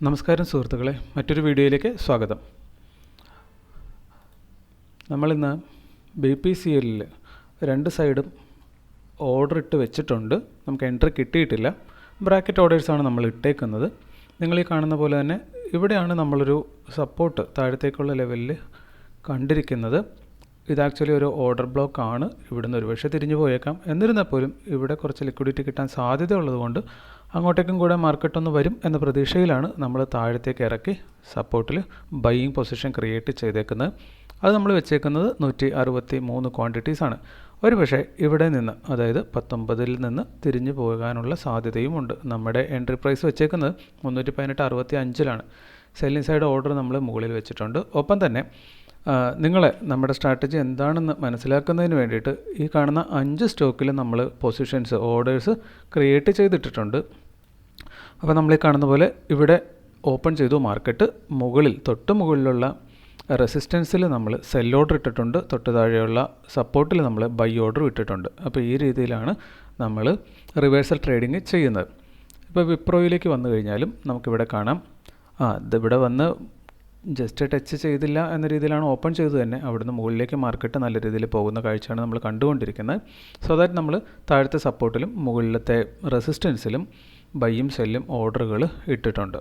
നമസ്കാരം സുഹൃത്തുക്കളെ, മറ്റൊരു വീഡിയോയിലേക്ക് സ്വാഗതം. നമ്മളിന്ന് BPCL രണ്ട് സൈഡും ഓർഡർ ഇട്ട് വെച്ചിട്ടുണ്ട്. നമുക്ക് എൻട്രി കിട്ടിയിട്ടില്ല. ബ്രാക്കറ്റ് ഓർഡേഴ്സാണ് നമ്മൾ ഇട്ടേക്കുന്നത്. നിങ്ങൾ ഈ കാണുന്ന പോലെ തന്നെ ഇവിടെയാണ് നമ്മളൊരു സപ്പോർട്ട് താഴത്തേക്കുള്ള ലെവലിൽ കണ്ടിരിക്കുന്നത്. ഇത് ആക്ച്വലി ഒരു ഓർഡർ ബ്ലോക്ക് ആണ്. ഇവിടുന്ന് ഒരു പക്ഷേ തിരിഞ്ഞു പോയേക്കാം. എന്നിരുന്നാൽ പോലും ഇവിടെ കുറച്ച് ലിക്വിഡിറ്റി കിട്ടാൻ സാധ്യത ഉള്ളതുകൊണ്ട് അങ്ങോട്ടേക്കും കൂടെ മാർക്കറ്റ് ഒന്ന് വരും എന്ന പ്രതീക്ഷയിലാണ് നമ്മൾ താഴത്തേക്ക് ഇറക്കി സപ്പോർട്ടിൽ ബൈയിങ് പൊസിഷൻ ക്രിയേറ്റ് ചെയ്തേക്കുന്നത്. അത് നമ്മൾ വെച്ചേക്കുന്നത് 163 ക്വാണ്ടിറ്റീസാണ്. ഒരു പക്ഷേ ഇവിടെ നിന്ന്, അതായത് 19 നിന്ന് തിരിഞ്ഞു പോകാനുള്ള സാധ്യതയുമുണ്ട്. നമ്മുടെ എൻട്രി പ്രൈസ് വെച്ചേക്കുന്നത് 318.65 സെല്ലിംഗ് സൈഡ് ഓർഡർ നമ്മൾ മുകളിൽ വെച്ചിട്ടുണ്ട്. ഒപ്പം തന്നെ നിങ്ങളെ നമ്മുടെ സ്ട്രാറ്റജി എന്താണെന്ന് മനസ്സിലാക്കുന്നതിന് വേണ്ടിയിട്ട് ഈ കാണുന്ന 5 സ്റ്റോക്കിൽ നമ്മൾ പൊസിഷൻസ് ഓർഡേഴ്സ് ക്രിയേറ്റ് ചെയ്തിട്ടിട്ടുണ്ട്. അപ്പോൾ നമ്മൾ ഈ കാണുന്ന പോലെ ഇവിടെ ഓപ്പൺ ചെയ്തു മാർക്കറ്റ്. തൊട്ട് മുകളിലുള്ള റെസിസ്റ്റൻസിൽ നമ്മൾ സെൽ ഓർഡർ ഇട്ടിട്ടുണ്ട്. തൊട്ട് താഴെയുള്ള സപ്പോർട്ടിൽ നമ്മൾ ബൈ ഓർഡർ ഇട്ടിട്ടുണ്ട്. അപ്പോൾ ഈ രീതിയിലാണ് നമ്മൾ റിവേഴ്സൽ ട്രേഡിങ് ചെയ്യുന്നത്. ഇപ്പോൾ വിപ്രോയിലേക്ക് വന്നു കഴിഞ്ഞാലും നമുക്കിവിടെ കാണാം, ഇതിവിടെ വന്ന് ജസ്റ്റ് ടച്ച് ചെയ്തില്ല എന്ന രീതിയിലാണ് ഓപ്പൺ ചെയ്തത് തന്നെ. അവിടുന്ന് മുകളിലേക്ക് മാർക്കറ്റ് നല്ല രീതിയിൽ പോകുന്ന കാഴ്ചയാണ് നമ്മൾ കണ്ടുകൊണ്ടിരിക്കുന്നത്. സോ ദാറ്റ് നമ്മൾ താഴത്തെ സപ്പോർട്ടിലും മുകളിലത്തെ റെസിസ്റ്റൻസിലും ബൈയും സെല്ലും ഓർഡറുകൾ ഇട്ടിട്ടുണ്ട്.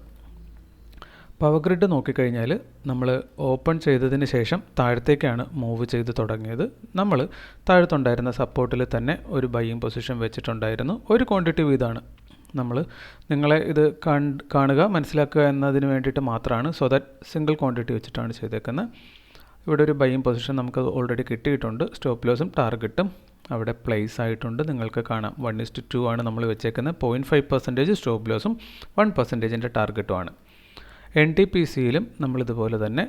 പവർ ഗ്രിഡ് നോക്കിക്കഴിഞ്ഞാൽ നമ്മൾ ഓപ്പൺ ചെയ്തതിന് ശേഷം താഴത്തേക്കാണ് മൂവ് ചെയ്ത് തുടങ്ങിയത്. നമ്മൾ താഴത്തുണ്ടായിരുന്ന സപ്പോർട്ടിൽ തന്നെ ഒരു ബൈയിങ് പൊസിഷൻ വെച്ചിട്ടുണ്ടായിരുന്നു. ഒരു ക്വാണ്ടിറ്റി വീതമാണ്. നിങ്ങളെ ഇത് കാണുക, മനസ്സിലാക്കുക എന്നതിന് വേണ്ടിയിട്ട് മാത്രമാണ്. സോ ദാറ്റ് സിംഗിൾ ക്വാണ്ടിറ്റി വെച്ചിട്ടാണ് ചെയ്തേക്കുന്നത്. ഇവിടെ ഒരു ബൈയിങ് പൊസിഷൻ നമുക്ക് ഓൾറെഡി കിട്ടിയിട്ടുണ്ട്. സ്റ്റോപ്പ് ലോസും ടാർഗറ്റും അവിടെ പ്ലേസ് ആയിട്ടുണ്ട്. നിങ്ങൾക്ക് കാണാം 1:2 ആണ് നമ്മൾ വെച്ചേക്കുന്നത്. 0.5% സ്റ്റോപ്പ് ലോസും 1% ടാർഗറ്റുമാണ്. NTPCയിലും നമ്മളിതുപോലെ തന്നെ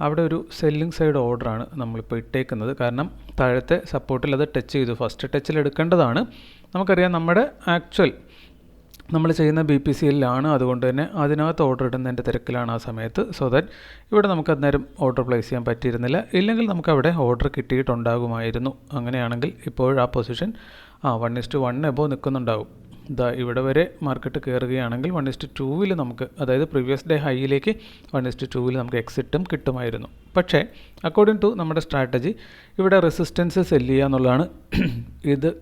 അവിടെ ഒരു സെല്ലിംഗ് സൈഡ് ഓർഡറാണ് നമ്മളിപ്പോൾ ഇട്ടേക്കുന്നത്. കാരണം താഴത്തെ സപ്പോർട്ടിൽ അത് ടച്ച് ചെയ്തു. ഫസ്റ്റ് ടച്ചിൽ എടുക്കേണ്ടതാണ്. നമുക്കറിയാം നമ്മുടെ ആക്ച്വൽ നമ്മൾ ചെയ്യുന്ന BPCLലാണ്. അതുകൊണ്ട് തന്നെ അതിനകത്ത് ഓർഡർ ഇടുന്നതിൻ്റെ തിരക്കിലാണ് ആ സമയത്ത്. സോ ദാറ്റ് ഇവിടെ നമുക്ക് അന്നേരം ഓർഡർ പ്ലേസ് ചെയ്യാൻ പറ്റിയിരുന്നില്ല. ഇല്ലെങ്കിൽ നമുക്ക് ഓർഡർ കിട്ടിയിട്ടുണ്ടാകുമായിരുന്നു. അങ്ങനെയാണെങ്കിൽ ഇപ്പോൾ ആ പൊസിഷൻ 1:1 എബോ നിൽക്കുന്നുണ്ടാകും. ഇവിടെ വരെ മാർക്കറ്റ് കയറുകയാണെങ്കിൽ 1:2 നമുക്ക്, അതായത് പ്രീവിയസ് ഡേ ഹൈയിലേക്ക് 1:2 നമുക്ക് എക്സിറ്റും കിട്ടുമായിരുന്നു. പക്ഷേ അക്കോർഡിംഗ് ടു നമ്മുടെ സ്ട്രാറ്റജി ഇവിടെ റെസിസ്റ്റൻസ് സെല്ല് ചെയ്യുക എന്നുള്ളതാണ്.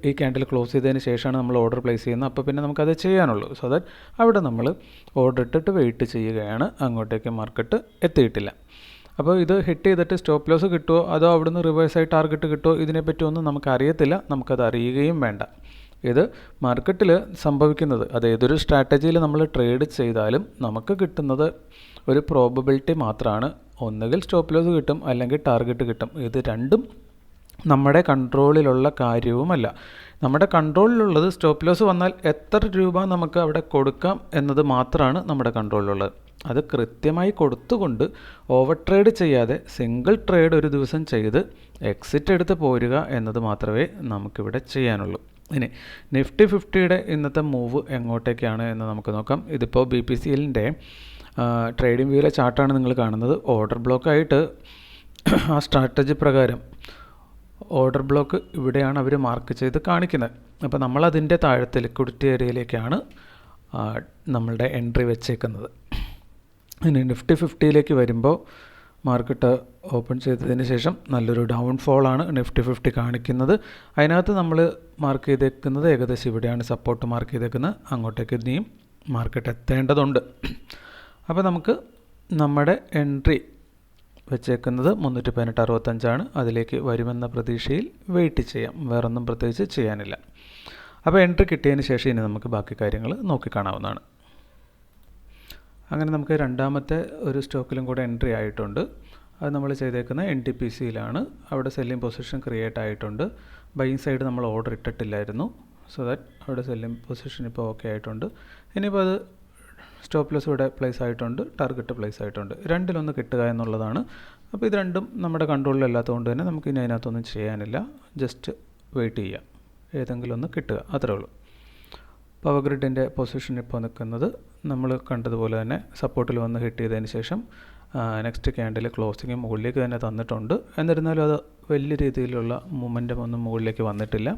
ഈ ക്യാൻഡിൽ ക്ലോസ് ചെയ്തതിന് ശേഷമാണ് നമ്മൾ ഓർഡർ പ്ലേസ് ചെയ്യുന്നത്. അപ്പോൾ പിന്നെ നമുക്കത് ചെയ്യാനുള്ളൂ. സോ ദാറ്റ് അവിടെ നമ്മൾ ഓർഡർ ഇട്ടിട്ട് വെയിറ്റ് ചെയ്യുകയാണ്. അങ്ങോട്ടേക്ക് മാർക്കറ്റ് എത്തിയിട്ടില്ല. അപ്പോൾ ഇത് ഹിറ്റ് ചെയ്തിട്ട് സ്റ്റോപ്പ് ലോസ് കിട്ടുമോ അതോ അവിടുന്ന് റിവേഴ്സായി ടാർഗറ്റ് കിട്ടുമോ ഇതിനെപ്പറ്റിയൊന്നും നമുക്കറിയത്തില്ല. നമുക്കത് അറിയുകയും വേണ്ട. ഇത് മാർക്കറ്റിൽ സംഭവിക്കുന്നത്, അത് ഏതൊരു സ്ട്രാറ്റജിയിൽ നമ്മൾ ട്രേഡ് ചെയ്താലും നമുക്ക് കിട്ടുന്നത് ഒരു പ്രോബബിലിറ്റി മാത്രമാണ്. ഒന്നുകിൽ സ്റ്റോപ്പ് ലോസ് കിട്ടും, അല്ലെങ്കിൽ ടാർഗറ്റ് കിട്ടും. ഇത് രണ്ടും നമ്മുടെ കൺട്രോളിലുള്ള കാര്യവുമല്ല. നമ്മുടെ കൺട്രോളിലുള്ളത് സ്റ്റോപ്പ് ലോസ് വന്നാൽ എത്ര രൂപ നമുക്ക് അവിടെ കൊടുക്കാം എന്നത് മാത്രമാണ് നമ്മുടെ കൺട്രോളിലുള്ളത്. അത് കൃത്യമായി കൊടുത്തുകൊണ്ട് ഓവർ ട്രേഡ് ചെയ്യാതെ സിംഗിൾ ട്രേഡ് ഒരു ദിവസം ചെയ്ത് എക്സിറ്റ് എടുത്ത് പോരുക എന്നത് മാത്രമേ നമുക്കിവിടെ ചെയ്യാനുള്ളൂ. ഇനി നിഫ്റ്റി 50യുടെ ഇന്നത്തെ മൂവ് എങ്ങോട്ടേക്കാണ് എന്ന് നമുക്ക് നോക്കാം. ഇതിപ്പോൾ BPCLൻ്റെ ട്രേഡിംഗ് വ്യൂയിലെ ചാർട്ടാണ് നിങ്ങൾ കാണുന്നത്. ഓർഡർ ബ്ലോക്കായിട്ട് ആ സ്ട്രാറ്റജി പ്രകാരം ഓർഡർ ബ്ലോക്ക് ഇവിടെയാണ് അവർ മാർക്ക് ചെയ്ത് കാണിക്കുന്നത്. അപ്പോൾ നമ്മളതിൻ്റെ താഴത്തെ ലിക്വിഡിറ്റി ഏരിയയിലേക്കാണ് നമ്മളുടെ എൻട്രി വെച്ചേക്കുന്നത്. ഇനി നിഫ്റ്റി 50യിലേക്ക് വരുമ്പോൾ മാർക്കറ്റ് ഓപ്പൺ ചെയ്തതിന് ശേഷം നല്ലൊരു ഡൗൺഫോളാണ് നിഫ്റ്റി 50 കാണിക്കുന്നത്. അതിനകത്ത് നമ്മൾ മാർക്ക് ചെയ്തേക്കുന്നത് ഏകദേശം ഇവിടെയാണ് സപ്പോർട്ട് മാർക്ക് ചെയ്തേക്കുന്നത്. അങ്ങോട്ടേക്ക് ഇനിയും മാർക്കറ്റ് എത്തേണ്ടതുണ്ട്. അപ്പോൾ നമുക്ക് നമ്മുടെ എൻട്രി വെച്ചേക്കുന്നത് 318.65 അതിലേക്ക് വരുമെന്ന പ്രതീക്ഷയിൽ വെയിറ്റ് ചെയ്യാം. വേറൊന്നും പ്രത്യേകിച്ച് ചെയ്യാനില്ല. അപ്പോൾ എൻട്രി കിട്ടിയതിന് ശേഷം ഇനി നമുക്ക് ബാക്കി കാര്യങ്ങൾ നോക്കിക്കാണാവുന്നതാണ്. അങ്ങനെ നമുക്ക് രണ്ടാമത്തെ ഒരു സ്റ്റോക്കിലും കൂടെ എൻട്രി ആയിട്ടുണ്ട്. അത് നമ്മൾ ചെയ്തേക്കുന്ന NTPCയിലാണ്. അവിടെ സെല്ലിംഗ് പൊസിഷൻ ക്രിയേറ്റ് ആയിട്ടുണ്ട്. ബൈയിങ് സൈഡ് നമ്മൾ ഓർഡർ ഇട്ടിട്ടില്ലായിരുന്നു. സോ ദാറ്റ് അവിടെ സെല്ലിംഗ് പൊസിഷൻ ഇപ്പോൾ ഓക്കെ ആയിട്ടുണ്ട്. ഇനിയിപ്പോൾ അത് സ്റ്റോപ്പ് ലോസ് ഇവിടെ പ്ലേസ് ആയിട്ടുണ്ട്, ടാർഗറ്റ് പ്ലേസ് ആയിട്ടുണ്ട്. രണ്ടിലൊന്ന് കിട്ടുക എന്നുള്ളതാണ്. അപ്പോൾ ഇത് രണ്ടും നമ്മുടെ കൺട്രോളിലല്ലാത്തതുകൊണ്ട് തന്നെ നമുക്ക് ഇനി അതിനകത്തൊന്നും ചെയ്യാനില്ല. ജസ്റ്റ് വെയിറ്റ് ചെയ്യുക, ഏതെങ്കിലും ഒന്ന് കിട്ടുക, അത്രേ ഉള്ളൂ. പവർ ഗ്രിഡിൻ്റെ പൊസിഷൻ ഇപ്പോൾ നിൽക്കുന്നത് നമ്മൾ കണ്ടതുപോലെ തന്നെ സപ്പോർട്ടിൽ വന്ന് ഹിറ്റ് ചെയ്തതിന് ശേഷം നെക്സ്റ്റ് ക്യാൻഡിൽ ക്ലോസിങ് മുകളിലേക്ക് തന്നെ തന്നിട്ടുണ്ട്. എന്നിരുന്നാലും അത് വലിയ രീതിയിലുള്ള മൊമെൻറ്റം ഒന്നും മുകളിലേക്ക് വന്നിട്ടില്ല.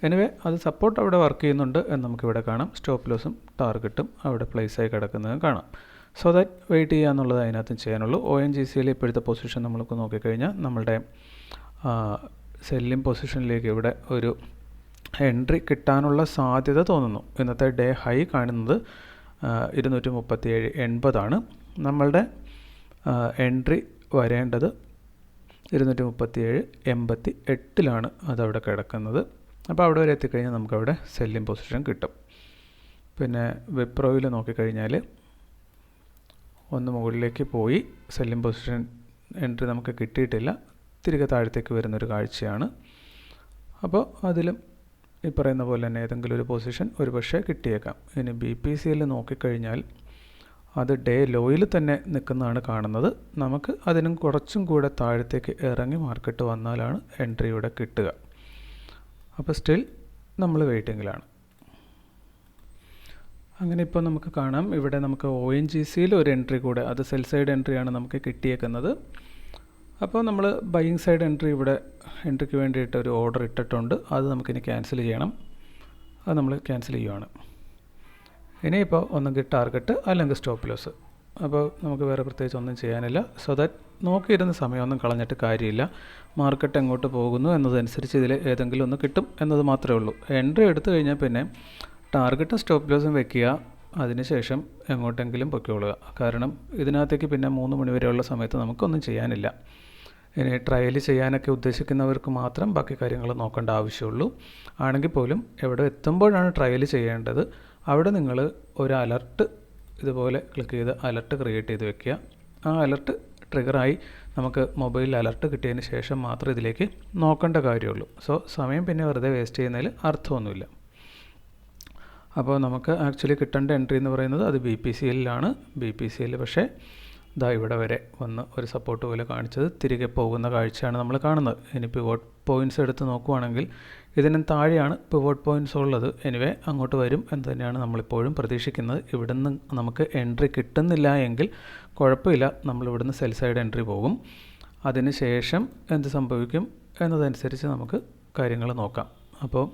എനിവേ അത് സപ്പോർട്ട് അവിടെ വർക്ക് ചെയ്യുന്നുണ്ട് എന്ന് നമുക്കിവിടെ കാണാം. സ്റ്റോപ്പ് ലോസും ടാർഗറ്റും അവിടെ പ്ലേസായി കിടക്കുന്നതും കാണാം. സോ ദാറ്റ് വെയിറ്റ് ചെയ്യുക എന്നുള്ളത് അതിനകത്തും ചെയ്യാനുള്ളൂ. ONGCയിൽ ഇപ്പോഴത്തെ പൊസിഷൻ നമ്മൾക്ക് നോക്കിക്കഴിഞ്ഞാൽ നമ്മളുടെ സെല്ലിംഗ് പൊസിഷനിലേക്ക് ഇവിടെ ഒരു എൻട്രി കിട്ടാനുള്ള സാധ്യത തോന്നുന്നു. ഇന്നത്തെ ഡേ ഹൈ കാണുന്നത് 237.80 നമ്മളുടെ എൻട്രി വരേണ്ടത് 237.88 അതവിടെ കിടക്കുന്നത്. അപ്പോൾ അവിടെ വരെ എത്തിക്കഴിഞ്ഞാൽ നമുക്കവിടെ സെല്ലിംഗ് പൊസിഷൻ കിട്ടും. പിന്നെ വിപ്രോയിൽ നോക്കിക്കഴിഞ്ഞാൽ ഒന്ന് മുകളിലേക്ക് പോയി സെല്ലിംഗ് പൊസിഷൻ എൻട്രി നമുക്ക് കിട്ടിയിട്ടില്ല, തിരികെ താഴത്തേക്ക് വരുന്നൊരു കാഴ്ചയാണ്. അപ്പോൾ അതിലും ഈ പറയുന്ന പോലെ തന്നെ ഏതെങ്കിലും ഒരു പൊസിഷൻ ഒരു പക്ഷേ കിട്ടിയേക്കാം. ഇനി BPCL നോക്കിക്കഴിഞ്ഞാൽ അത് ഡേ ലോയിൽ തന്നെ നിൽക്കുന്നതാണ് കാണുന്നത്. നമുക്ക് അതിനും കുറച്ചും കൂടെ താഴത്തേക്ക് ഇറങ്ങി മാർക്കറ്റ് വന്നാലാണ് എൻട്രി ഇവിടെ കിട്ടുക. അപ്പോൾ സ്റ്റിൽ നമ്മൾ വെയിറ്റിങ്ങിലാണ്. അങ്ങനെ ഇപ്പോൾ നമുക്ക് കാണാം ഇവിടെ നമുക്ക് ONGCയിൽ ഒരു എൻട്രി കൂടെ, അത് സെൽ സൈഡ് എൻട്രിയാണ് നമുക്ക് കിട്ടിയേക്കുന്നത്. അപ്പോൾ നമ്മൾ ബൈയിങ് സൈഡ് എൻട്രി ഇവിടെ എൻട്രിക്ക് വേണ്ടിയിട്ട് ഒരു ഓർഡർ ഇട്ടിട്ടുണ്ട്. അത് നമുക്കിനി ക്യാൻസൽ ചെയ്യണം. അത് നമ്മൾ ക്യാൻസൽ ചെയ്യുവാണ്. ഇനിയിപ്പോൾ ഒന്നെങ്കിൽ ടാർഗറ്റ് അല്ലെങ്കിൽ സ്റ്റോപ്പ് ലോസ്. അപ്പോൾ നമുക്ക് വേറെ പ്രത്യേകിച്ച് ഒന്നും ചെയ്യാനില്ല. സോ ദാറ്റ് നോക്കിയിരുന്ന സമയമൊന്നും കളഞ്ഞിട്ട് കാര്യമില്ല. മാർക്കറ്റ് എങ്ങോട്ട് പോകുന്നു എന്നതനുസരിച്ച് ഇതിൽ ഏതെങ്കിലും ഒന്ന് കിട്ടും എന്നത് മാത്രമേ ഉള്ളൂ. എൻട്രി എടുത്തു കഴിഞ്ഞാൽ പിന്നെ ടാർഗറ്റും സ്റ്റോപ്പ് ലോസും വെക്കുക, അതിനുശേഷം എങ്ങോട്ടെങ്കിലും പൊയ്ക്കൊള്ളുക. കാരണം ഇതിനകത്തേക്ക് പിന്നെ 3 മണി വരെയുള്ള സമയത്ത് നമുക്കൊന്നും ചെയ്യാനില്ല. ഇനി ട്രയൽ ചെയ്യാനൊക്കെ ഉദ്ദേശിക്കുന്നവർക്ക് മാത്രം ബാക്കി കാര്യങ്ങൾ നോക്കേണ്ട ആവശ്യമുള്ളൂ. ആണെങ്കിൽ പോലും എവിടെ എത്തുമ്പോഴാണ് ട്രയൽ ചെയ്യേണ്ടത്, അവിടെ നിങ്ങൾ ഒരു അലർട്ട് ഇതുപോലെ ക്ലിക്ക് ചെയ്ത് അലർട്ട് ക്രിയേറ്റ് ചെയ്ത് വെക്കുക. ആ അലർട്ട് ട്രിഗറായി നമുക്ക് മൊബൈലിൽ അലർട്ട് കിട്ടിയതിന് ശേഷം മാത്രം ഇതിലേക്ക് നോക്കേണ്ട കാര്യമുള്ളൂ. സോ സമയം പിന്നെ വെറുതെ വേസ്റ്റ് ചെയ്യുന്നതിൽ അർത്ഥമൊന്നുമില്ല. അപ്പോൾ നമുക്ക് ആക്ച്വലി കിട്ടേണ്ട എൻട്രി എന്ന് പറയുന്നത് അത് BPCLലാണ്. BPCL പക്ഷേ ഇതാ ഇവിടെ വരെ വന്ന് ഒരു സപ്പോർട്ട് പോലെ കാണിച്ചത് തിരികെ പോകുന്ന കാഴ്ചയാണ് നമ്മൾ കാണുന്നത്. ഇനി പിവോട്ട് പോയിൻറ്റ്സ് എടുത്ത് നോക്കുവാണെങ്കിൽ ഇതിനും താഴെയാണ് പിവോട്ട് പോയിൻറ്റ്സ് ഉള്ളത്. എനിവേ അങ്ങോട്ട് വരും എന്ന് തന്നെയാണ് നമ്മളിപ്പോഴും പ്രതീക്ഷിക്കുന്നത്. ഇവിടുന്ന് നമുക്ക് എൻട്രി കിട്ടുന്നില്ല എങ്കിൽ കുഴപ്പമില്ല, നമ്മളിവിടുന്ന് സെൽ സൈഡ് എൻട്രി പോകും. അതിന് ശേഷം എന്ത് സംഭവിക്കും എന്നതനുസരിച്ച് നമുക്ക് കാര്യങ്ങൾ നോക്കാം. അപ്പോൾ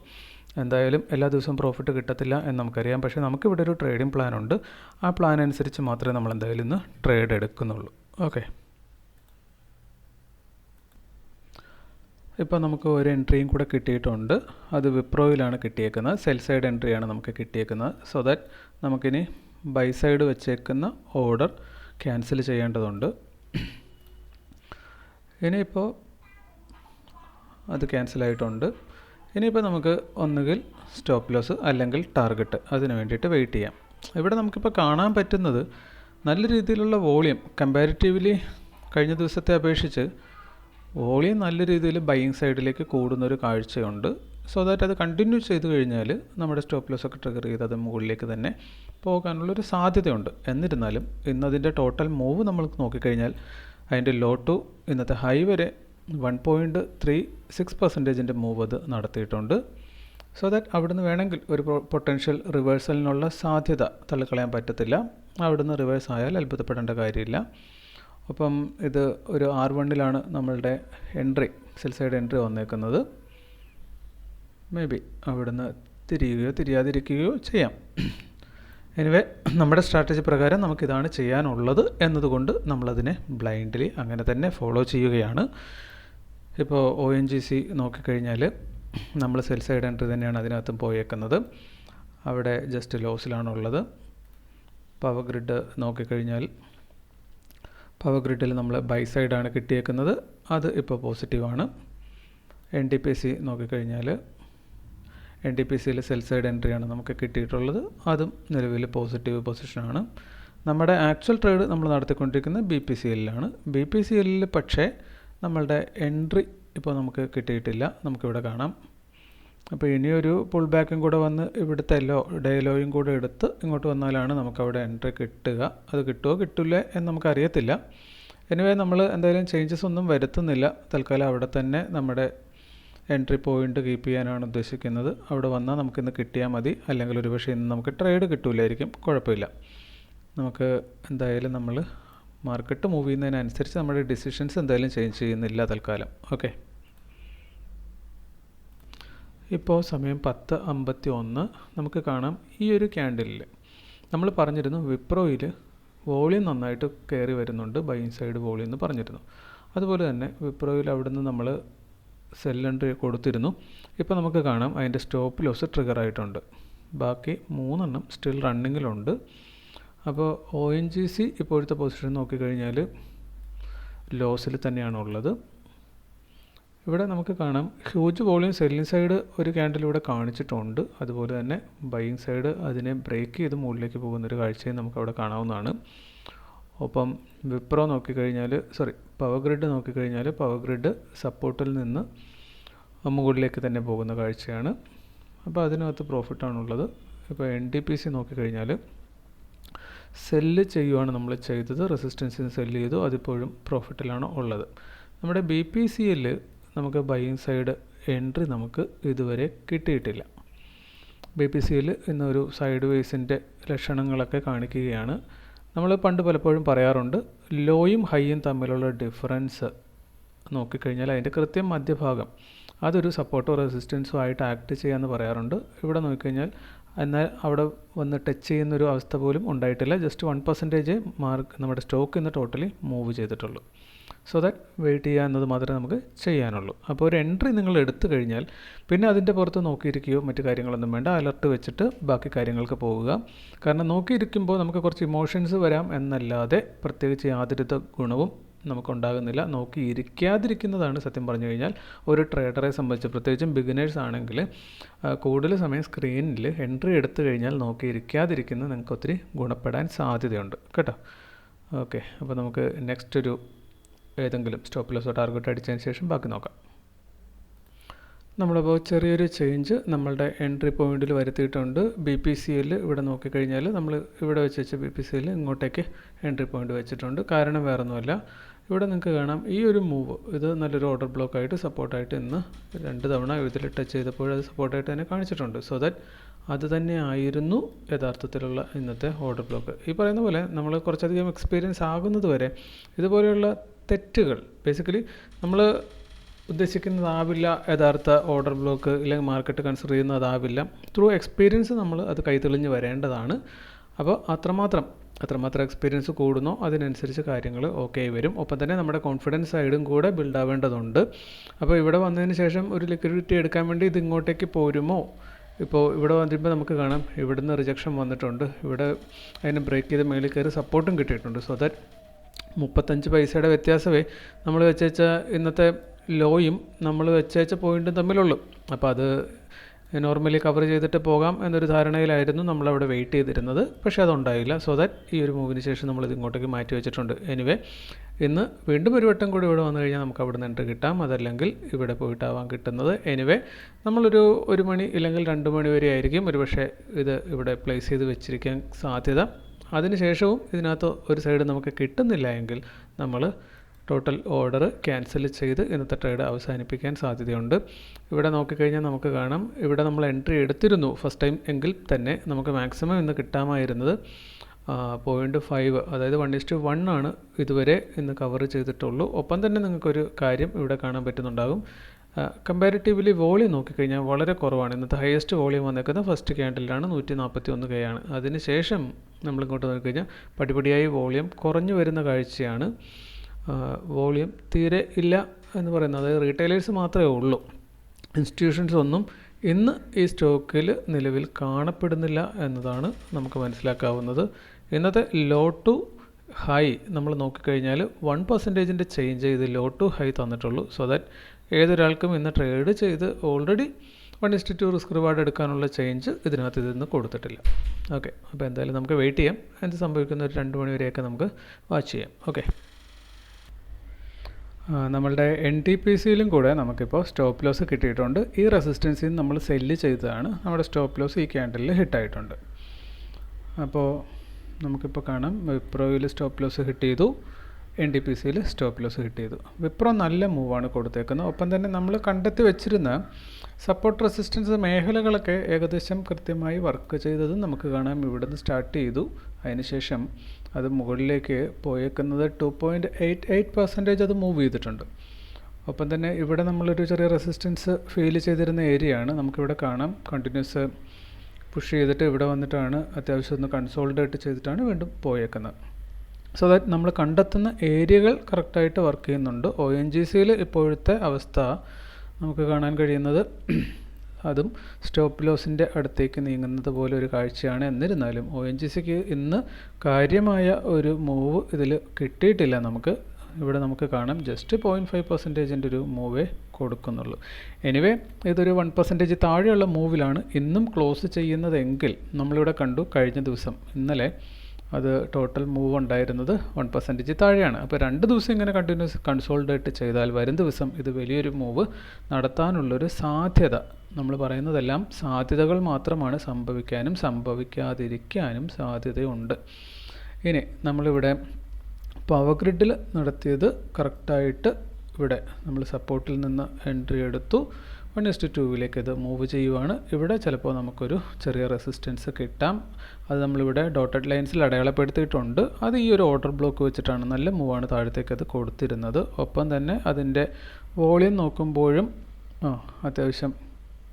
എന്തായാലും എല്ലാ ദിവസവും പ്രോഫിറ്റ് കിട്ടത്തില്ല എന്ന് നമുക്കറിയാം. പക്ഷേ നമുക്കിവിടെ ഒരു ട്രേഡിംഗ് പ്ലാൻ ഉണ്ട്. ആ പ്ലാൻ അനുസരിച്ച് മാത്രമേ നമ്മൾ എന്തായാലും ഇന്ന് ട്രേഡ് എടുക്കുന്നുള്ളൂ. ഓക്കെ, ഇപ്പോൾ നമുക്ക് ഒരു എൻട്രിയും കൂടെ കിട്ടിയിട്ടുണ്ട്. അത് വിപ്രോയിലാണ് കിട്ടിയേക്കുന്നത്. സെൽ സൈഡ് എൻട്രിയാണ് നമുക്ക് കിട്ടിയേക്കുന്നത്. സോ ദാറ്റ് നമുക്കിനി ബൈ സൈഡ് വെച്ചേക്കുന്ന ഓർഡർ ക്യാൻസൽ ചെയ്യേണ്ടതുണ്ട്. ഇനിയിപ്പോൾ അത് ക്യാൻസലായിട്ടുണ്ട്. ഇനിയിപ്പോൾ നമുക്ക് ഒന്നുകിൽ സ്റ്റോപ്പ് ലോസ് അല്ലെങ്കിൽ ടാർഗറ്റ് അതിന് വേണ്ടിയിട്ട് വെയിറ്റ് ചെയ്യാം. ഇവിടെ നമുക്കിപ്പോൾ കാണാൻ പറ്റുന്നത് നല്ല രീതിയിലുള്ള വോളിയം, കമ്പാരിറ്റീവ്ലി കഴിഞ്ഞ ദിവസത്തെ അപേക്ഷിച്ച് വോളിയം നല്ല രീതിയിൽ ബൈയിങ് സൈഡിലേക്ക് കൂടുന്നൊരു കാഴ്ചയുണ്ട്. സോ ദാറ്റ് അത് കണ്ടിന്യൂ ചെയ്ത് കഴിഞ്ഞാൽ നമ്മുടെ സ്റ്റോപ്പ് ലോസ് ഒക്കെ ട്രിഗർ ചെയ്ത് അത് മുകളിലേക്ക് തന്നെ പോകാനുള്ളൊരു സാധ്യതയുണ്ട്. എന്നിരുന്നാലും ഇന്നതിൻ്റെ ടോട്ടൽ മൂവ് നമ്മൾ നോക്കിക്കഴിഞ്ഞാൽ അതിൻ്റെ ലോ ടു ഇന്നത്തെ ഹൈ വരെ 1.36% മൂവ് അത് നടത്തിയിട്ടുണ്ട്. സോ ദാറ്റ് അവിടുന്ന് വേണമെങ്കിൽ ഒരു പൊട്ടൻഷ്യൽ റിവേഴ്സലിനുള്ള സാധ്യത തള്ളിക്കളയാൻ പറ്റത്തില്ല. അവിടുന്ന് റിവേഴ്സ് ആയാൽ അത്ഭുതപ്പെടേണ്ട കാര്യമില്ല. അപ്പം ഇത് ഒരു R1ലാണ് നമ്മളുടെ എൻട്രി, സെൽ സൈഡ് എൻട്രി വന്നേക്കുന്നത്. മേ ബി അവിടുന്ന് തിരിയുകയോ തിരിയാതിരിക്കുകയോ ചെയ്യാം. എനിവേ നമ്മുടെ സ്ട്രാറ്റജി പ്രകാരം നമുക്കിതാണ് ചെയ്യാനുള്ളത് എന്നതുകൊണ്ട് നമ്മളതിനെ ബ്ലൈൻഡ്ലി അങ്ങനെ തന്നെ ഫോളോ ചെയ്യുകയാണ്. ഇപ്പോൾ ONGC നോക്കിക്കഴിഞ്ഞാൽ നമ്മൾ സെൽ സൈഡ് എൻട്രി തന്നെയാണ് അതിനകത്തും പോയേക്കുന്നത്. അവിടെ ജസ്റ്റ് ലോസിലാണുള്ളത്. പവർ ഗ്രിഡ് നോക്കിക്കഴിഞ്ഞാൽ പവർ ഗ്രിഡിൽ നമ്മൾ ബൈ സൈഡാണ് കിട്ടിയേക്കുന്നത്. അത് ഇപ്പോൾ പോസിറ്റീവാണ്. NTPC നോക്കിക്കഴിഞ്ഞാൽ NTPCയിൽ സെൽ സൈഡ് എൻട്രിയാണ് നമുക്ക് കിട്ടിയിട്ടുള്ളത്. അതും നിലവിൽ പോസിറ്റീവ് പൊസിഷനാണ്. നമ്മുടെ ആക്ച്വൽ ട്രേഡ് നമ്മൾ നടത്തിക്കൊണ്ടിരിക്കുന്നത് BPCLലാണ്. BPCLൽ പക്ഷേ നമ്മളുടെ എൻട്രി ഇപ്പോൾ നമുക്ക് കിട്ടിയിട്ടില്ല, നമുക്കിവിടെ കാണാം. അപ്പോൾ ഇനിയൊരു പുൾ ബാക്കും കൂടെ വന്ന് ഇവിടുത്തെ ഡേ ലോയും കൂടെ എടുത്ത് ഇങ്ങോട്ട് വന്നാലാണ് നമുക്കവിടെ എൻട്രി കിട്ടുക. അത് കിട്ടുമോ കിട്ടില്ല എന്ന് നമുക്കറിയത്തില്ല. എനിവേ നമ്മൾ എന്തായാലും ചേഞ്ചസ് ഒന്നും വരുത്തുന്നില്ല. തൽക്കാലം അവിടെ തന്നെ നമ്മുടെ എൻട്രി പോയിൻ്റ് കീപ്പ് ചെയ്യാനാണ് ഉദ്ദേശിക്കുന്നത്. അവിടെ വന്നാൽ നമുക്കിന്ന് കിട്ടിയാൽ മതി. അല്ലെങ്കിൽ ഒരു പക്ഷേ ഇന്ന് നമുക്ക് ട്രേഡ് കിട്ടില്ലായിരിക്കും, കുഴപ്പമില്ല. നമുക്ക് എന്തായാലും നമ്മൾ മാർക്കറ്റ് മൂവ് ചെയ്യുന്നതിനനുസരിച്ച് നമ്മുടെ ഡിസിഷൻസ് എന്തായാലും ചേഞ്ച് ചെയ്യുന്നില്ല തൽക്കാലം. ഓക്കെ, ഇപ്പോൾ സമയം 10:51. നമുക്ക് കാണാം ഈ ഒരു ക്യാൻഡിലിൽ നമ്മൾ പറഞ്ഞിരുന്നു വിപ്രോയിൽ വോളിയം നന്നായിട്ട് കയറി വരുന്നുണ്ട്, ബൈയിങ് സൈഡ് വോളിയം എന്ന് പറഞ്ഞിരുന്നു. അതുപോലെ തന്നെ വിപ്രോയിൽ അവിടുന്ന് നമ്മൾ സെൽ എൻട്രി കൊടുത്തിരുന്നു. ഇപ്പോൾ നമുക്ക് കാണാം അതിൻ്റെ സ്റ്റോപ്പ് ലോസ് ട്രിഗർ ആയിട്ടുണ്ട്. ബാക്കി 3 സ്റ്റിൽ റണ്ണിങ്ങിലുണ്ട്. അപ്പോൾ ONGC ഇപ്പോഴത്തെ പൊസിഷൻ നോക്കിക്കഴിഞ്ഞാൽ ലോസിൽ തന്നെയാണുള്ളത്. ഇവിടെ നമുക്ക് കാണാം ഹ്യൂജ് വോളിയം സെല്ലിംഗ് സൈഡ് ഒരു ക്യാൻഡിലൂടെ കാണിച്ചിട്ടുണ്ട്. അതുപോലെ തന്നെ ബൈയിങ് സൈഡ് അതിനെ ബ്രേക്ക് ചെയ്ത് മുകളിലേക്ക് പോകുന്നൊരു കാഴ്ചയും നമുക്കവിടെ കാണാവുന്നതാണ്. ഒപ്പം വിപ്രോ നോക്കിക്കഴിഞ്ഞാൽ പവർ ഗ്രിഡ് നോക്കിക്കഴിഞ്ഞാൽ പവർ ഗ്രിഡ് സപ്പോർട്ടിൽ നിന്ന് മുകളിലേക്ക് തന്നെ പോകുന്ന കാഴ്ചയാണ്. അപ്പോൾ അതിനകത്ത് പ്രോഫിറ്റാണുള്ളത്. ഇപ്പോൾ NTPC നോക്കിക്കഴിഞ്ഞാൽ സെല്ല് ചെയ്യുവാണ് നമ്മൾ ചെയ്തത്, റെസിസ്റ്റൻസിന് സെല്ല് ചെയ്തു, അതിപ്പോഴും പ്രോഫിറ്റിലാണ് ഉള്ളത്. നമ്മുടെ BPCL നമുക്ക് ബൈയിങ് സൈഡ് എൻട്രി നമുക്ക് ഇതുവരെ കിട്ടിയിട്ടില്ല. BPCL ഇന്നൊരു സൈഡ് വേസിൻ്റെ ലക്ഷണങ്ങളൊക്കെ കാണിക്കുകയാണ്. നമ്മൾ പണ്ട് പലപ്പോഴും പറയാറുണ്ട്, ലോയും ഹൈയും തമ്മിലുള്ള ഡിഫറൻസ് നോക്കിക്കഴിഞ്ഞാൽ അതിൻ്റെ കൃത്യം മധ്യഭാഗം അതൊരു സപ്പോർട്ടോ റെസിസ്റ്റൻസോ ആയിട്ട് ആക്ട് ചെയ്യാമെന്ന് പറയാറുണ്ട്. ഇവിടെ നോക്കിക്കഴിഞ്ഞാൽ എന്നാൽ അവിടെ വന്ന് ടച്ച് ചെയ്യുന്നൊരു അവസ്ഥ പോലും ഉണ്ടായിട്ടില്ല. ജസ്റ്റ് 1% മാർക്ക് നമ്മുടെ സ്റ്റോക്ക് ഇന്ന് ടോട്ടലി മൂവ് ചെയ്തിട്ടുള്ളൂ. സോ ദാറ്റ് വെയിറ്റ് ചെയ്യുക എന്നത് മാത്രമേ നമുക്ക് ചെയ്യാനുള്ളൂ. അപ്പോൾ ഒരു എൻട്രി നിങ്ങൾ എടുത്തു കഴിഞ്ഞാൽ പിന്നെ അതിൻ്റെ പുറത്ത് നോക്കിയിരിക്കുകയോ മറ്റു കാര്യങ്ങളൊന്നും വേണ്ട, അലർട്ട് വെച്ചിട്ട് ബാക്കി കാര്യങ്ങൾക്ക് പോകുക. കാരണം നോക്കിയിരിക്കുമ്പോൾ നമുക്ക് കുറച്ച് ഇമോഷൻസ് വരാം എന്നല്ലാതെ പ്രത്യേകിച്ച് യാതൊരു ഗുണവും നമുക്കുണ്ടാകുന്നില്ല. നോക്കിയിരിക്കാതിരിക്കുന്നതാണ് സത്യം പറഞ്ഞു കഴിഞ്ഞാൽ ഒരു ട്രേഡറെ സംബന്ധിച്ച്, പ്രത്യേകിച്ചും ബിഗിനേഴ്സ് ആണെങ്കിൽ കൂടുതൽ സമയം സ്ക്രീനിൽ എൻട്രി എടുത്തു കഴിഞ്ഞാൽ നോക്കിയിരിക്കാതിരിക്കുന്നത് നിങ്ങൾക്ക് ഒത്തിരി ഗുണപ്പെടാൻ സാധ്യതയുണ്ട് കേട്ടോ. ഓക്കെ, അപ്പോൾ നമുക്ക് നെക്സ്റ്റ് ഒരു ഏതെങ്കിലും സ്റ്റോപ്പ് ലോസോ ടാർഗറ്റ് അടിച്ചതിന് ശേഷം ബാക്കി നോക്കാം. നമ്മളിപ്പോൾ ചെറിയൊരു ചേഞ്ച് നമ്മളുടെ എൻട്രി പോയിന്റിൽ വരുത്തിയിട്ടുണ്ട്. BPCL ഇവിടെ നോക്കിക്കഴിഞ്ഞാൽ നമ്മൾ ഇവിടെ വെച്ച് BPCL ഇങ്ങോട്ടേക്ക് എൻട്രി പോയിന്റ് വെച്ചിട്ടുണ്ട്. കാരണം വേറൊന്നുമല്ല, ഇവിടെ നിങ്ങൾക്ക് കാണാം ഈ ഒരു മൂവ് ഇത് നല്ലൊരു ഓർഡർ ബ്ലോക്കായിട്ട് സപ്പോർട്ടായിട്ട് ഇന്ന് 2 തവണ ഇതിൽ ടച്ച് ചെയ്തപ്പോൾ അത് സപ്പോർട്ടായിട്ട് തന്നെ കാണിച്ചിട്ടുണ്ട്. സോ ദാറ്റ് അത് തന്നെ ആയിരുന്നു യഥാർത്ഥത്തിലുള്ള ഇന്നത്തെ ഓർഡർ ബ്ലോക്ക്. ഈ പറയുന്ന പോലെ നമ്മൾ കുറച്ചധികം എക്സ്പീരിയൻസ് ആകുന്നത് വരെ ഇതുപോലെയുള്ള തെറ്റുകൾ ബേസിക്കലി നമ്മൾ ഉദ്ദേശിക്കുന്നതാവില്ല. യഥാർത്ഥ ഓർഡർ ബ്ലോക്ക് ഇല്ലെങ്കിൽ മാർക്കറ്റ് കൺസിഡർ ചെയ്യുന്നതാവില്ല. ത്രൂ എക്സ്പീരിയൻസ് നമ്മൾ അത് കൈതെളിഞ്ഞ് വരേണ്ടതാണ്. അപ്പോൾ അത്രമാത്രം എക്സ്പീരിയൻസ് കൂടുന്നോ അതിനനുസരിച്ച് കാര്യങ്ങൾ ഓക്കെ വരും. ഒപ്പം തന്നെ നമ്മുടെ കോൺഫിഡൻസ് സൈഡും കൂടെ ബിൽഡ് ആവേണ്ടതുണ്ട്. അപ്പോൾ ഇവിടെ വന്നതിന് ശേഷം ഒരു ലിക്വിഡിറ്റി എടുക്കാൻ വേണ്ടി ഇത് ഇങ്ങോട്ടേക്ക് പോരുമോ? ഇപ്പോൾ ഇവിടെ വന്നിപ്പോൾ നമുക്ക് കാണാം ഇവിടുന്ന് റിജക്ഷൻ വന്നിട്ടുണ്ട്. ഇവിടെ അതിനെ ബ്രേക്ക് ചെയ്ത് മേളിൽ കയറി സപ്പോർട്ടും കിട്ടിയിട്ടുണ്ട്. സോ ദാറ്റ് 35 പൈസയുടെ വ്യത്യാസമേ നമ്മൾ വെച്ച ഇന്നത്തെ ലോയും നമ്മൾ വെച്ച പോയിൻറ്റും തമ്മിലുള്ളൂ. അപ്പോൾ അത് നോർമലി കവർ ചെയ്തിട്ട് പോകാം എന്നൊരു ധാരണയിലായിരുന്നു നമ്മളവിടെ വെയിറ്റ് ചെയ്തിരുന്നത്. പക്ഷേ അതുണ്ടായില്ല. സോ ദാറ്റ് ഈ ഒരു മൂവിന് ശേഷം നമ്മളിത് ഇങ്ങോട്ടേക്ക് മാറ്റി വെച്ചിട്ടുണ്ട്. എനിവേ ഇന്ന് വീണ്ടും ഒരു വട്ടം കൂടി ഇവിടെ വന്നു കഴിഞ്ഞാൽ നമുക്ക് അവിടെ നിന്ന് എൻട്രി കിട്ടാം, അതല്ലെങ്കിൽ ഇവിടെ പോയിട്ടാവാൻ കിട്ടുന്നത്. എനിവേ നമ്മളൊരു 1 മണി ഇല്ലെങ്കിൽ 2 മണി വരെ ആയിരിക്കും ഒരുപക്ഷെ ഇത് ഇവിടെ പ്ലേസ് ചെയ്ത് വെച്ചിരിക്കാൻ സാധ്യത. അതിനുശേഷവും ഇതിനകത്ത് ഒരു സൈഡ് നമുക്ക് കിട്ടുന്നില്ല എങ്കിൽ നമ്മൾ ടോട്ടൽ ഓർഡർ ക്യാൻസൽ ചെയ്ത് ഇന്നത്തെ ട്രേഡ് അവസാനിപ്പിക്കാൻ സാധ്യതയുണ്ട്. ഇവിടെ നോക്കിക്കഴിഞ്ഞാൽ നമുക്ക് കാണാം ഇവിടെ നമ്മൾ എൻട്രി എടുത്തിരുന്നു ഫസ്റ്റ് ടൈം എങ്കിൽ തന്നെ നമുക്ക് മാക്സിമം ഇന്ന് കിട്ടാമായിരുന്നത് 0.5 അതായത് 1:1 ആണ് ഇതുവരെ ഇന്ന് കവർ ചെയ്തിട്ടുള്ളൂ. ഒപ്പം തന്നെ നിങ്ങൾക്കൊരു കാര്യം ഇവിടെ കാണാൻ പറ്റുന്നുണ്ടാകും, കമ്പാരിറ്റീവ്ലി വോളിയം നോക്കിക്കഴിഞ്ഞാൽ വളരെ കുറവാണ്. ഇന്നത്തെ ഹയസ്റ്റ് വോളിയം വന്നേക്കുന്നത് ഫസ്റ്റ് ക്യാൻഡിലാണ് 141K ആണ്. അതിനുശേഷം നമ്മളിങ്ങോട്ട് നോക്കിക്കഴിഞ്ഞാൽ പടിപടിയായി വോളിയം കുറഞ്ഞു വരുന്ന കാഴ്ചയാണ്. വോളിയം തീരെ ഇല്ല എന്ന് പറയുന്നത്, അതായത് റീറ്റെയിലേഴ്സ് മാത്രമേ ഉള്ളൂ. ഇൻസ്റ്റിറ്റ്യൂഷൻസ് ഒന്നും ഇന്ന് ഈ സ്റ്റോക്കിൽ നിലവിൽ കാണപ്പെടുന്നില്ല എന്നതാണ് നമുക്ക് മനസ്സിലാക്കാവുന്നത്. ഇന്നത്തെ ലോ ടു ഹൈ നമ്മൾ നോക്കിക്കഴിഞ്ഞാൽ 1% ചേഞ്ച് ചെയ്ത് ലോ ടു ഹൈ തന്നിട്ടുള്ളൂ. സോ ദാറ്റ് ഏതൊരാൾക്കും ഇന്ന് ട്രേഡ് ചെയ്ത് ഓൾറെഡി 1:2 റിസ്ക് റിവാർഡ് എടുക്കാനുള്ള ചേഞ്ച് ഇതിനകത്ത് ഇതിന്ന് കൊടുത്തിട്ടില്ല. ഓക്കെ, അപ്പോൾ എന്തായാലും നമുക്ക് വെയിറ്റ് ചെയ്യാം. എന്ത് സംഭവിക്കുന്ന ഒരു 2 മണി വരെയൊക്കെ നമുക്ക് വാച്ച് ചെയ്യാം. ഓക്കെ, നമ്മളുടെ NTPCയിലും കൂടെ നമുക്കിപ്പോൾ സ്റ്റോപ്പ് ലോസ് കിട്ടിയിട്ടുണ്ട്. ഈ റെസിസ്റ്റൻസിൽ നിന്ന് നമ്മൾ സെല്ല് ചെയ്തതാണ്. നമ്മുടെ സ്റ്റോപ്പ് ലോസ് ഈ ക്യാൻഡലിൽ ഹിറ്റായിട്ടുണ്ട്. അപ്പോൾ നമുക്കിപ്പോൾ കാണാം വിപ്രോയിൽ സ്റ്റോപ്പ് ലോസ് ഹിറ്റ് ചെയ്തു, NTPCയിൽ സ്റ്റോപ്പ് ലോസ് ഹിറ്റ് ചെയ്തു. വിപ്രോ നല്ല മൂവാണ് കൊടുത്തേക്കുന്നത്. ഒപ്പം തന്നെ നമ്മൾ കണ്ടെത്തി വെച്ചിരുന്ന സപ്പോർട്ട് റെസിസ്റ്റൻസ് മേഖലകളൊക്കെ ഏകദേശം കൃത്യമായി വർക്ക് ചെയ്തതും നമുക്ക് കാണാം. ഇവിടുന്ന് സ്റ്റാർട്ട് ചെയ്തു, അതിനുശേഷം അത് മുകളിലേക്ക് പോയേക്കുന്നത് 2.88% അത് മൂവ് ചെയ്തിട്ടുണ്ട്. ഒപ്പം തന്നെ ഇവിടെ നമ്മളൊരു ചെറിയ റെസിസ്റ്റൻസ് ഫീൽ ചെയ്തിരുന്ന ഏരിയയാണ്. നമുക്കിവിടെ കാണാം കണ്ടിന്യൂസ് പുഷ് ചെയ്തിട്ട് ഇവിടെ വന്നിട്ടാണ് അത്യാവശ്യം ഒന്ന് കൺസോൾഡേറ്റ് ചെയ്തിട്ടാണ് വീണ്ടും പോയേക്കുന്നത്. സോ ദാറ്റ് നമ്മൾ കണ്ടെത്തുന്ന ഏരിയകൾ കറക്റ്റായിട്ട് വർക്ക് ചെയ്യുന്നുണ്ട്. ONGCയിൽ ഇപ്പോഴത്തെ അവസ്ഥ നമുക്ക് കാണാൻ കഴിയുന്നത് അതും സ്റ്റോപ്പ് ലോസിൻ്റെ അടുത്തേക്ക് നീങ്ങുന്നത് പോലെ ഒരു കാഴ്ചയാണ്. എന്നിരുന്നാലും ONGCക്ക് ഇന്ന് കാര്യമായ ഒരു മൂവ് ഇതിൽ കിട്ടിയിട്ടില്ല. ഇവിടെ നമുക്ക് കാണാം ജസ്റ്റ് 0.5% ഒരു മൂവേ കൊടുക്കുന്നുള്ളൂ. എനിവേ ഇതൊരു 1% താഴെയുള്ള മൂവിലാണ് ഇന്നും ക്ലോസ് ചെയ്യുന്നതെങ്കിൽ നമ്മളിവിടെ കണ്ടു കഴിഞ്ഞ ദിവസം ഇന്നലെ അത് ടോട്ടൽ മൂവ് ഉണ്ടായിരുന്നത് 1% താഴെയാണ്. അപ്പോൾ 2 ദിവസം ഇങ്ങനെ കണ്ടിന്യൂസ് കൺസോൾഡേറ്റ് ചെയ്താൽ വരും ദിവസം ഇത് വലിയൊരു മൂവ് നടത്താനുള്ളൊരു സാധ്യത, നമ്മൾ പറയുന്നതെല്ലാം സാധ്യതകൾ മാത്രമാണ്, സംഭവിക്കാനും സംഭവിക്കാതിരിക്കാനും സാധ്യതയുണ്ട്. ഇനി നമ്മളിവിടെ പവർ ഗ്രിഡിൽ നടത്തിയത് കറക്റ്റായിട്ട് ഇവിടെ നമ്മൾ സപ്പോർട്ടിൽ നിന്ന് എൻട്രി എടുത്തു 1:2 ഇത് മൂവ് ചെയ്യുവാണ്. ഇവിടെ ചിലപ്പോൾ നമുക്കൊരു ചെറിയ റെസിസ്റ്റൻസ് കിട്ടാം. അത് നമ്മളിവിടെ ഡോട്ടഡ് ലൈൻസിൽ അടയാളപ്പെടുത്തിയിട്ടുണ്ട്. അത് ഈ ഒരു ഓർഡർ ബ്ലോക്ക് വെച്ചിട്ടാണ്, നല്ല മൂവാണ് താഴത്തേക്ക് അത് കൊടുത്തിരുന്നത്. ഒപ്പം തന്നെ അതിൻ്റെ വോളിയം നോക്കുമ്പോഴും അത്യാവശ്യം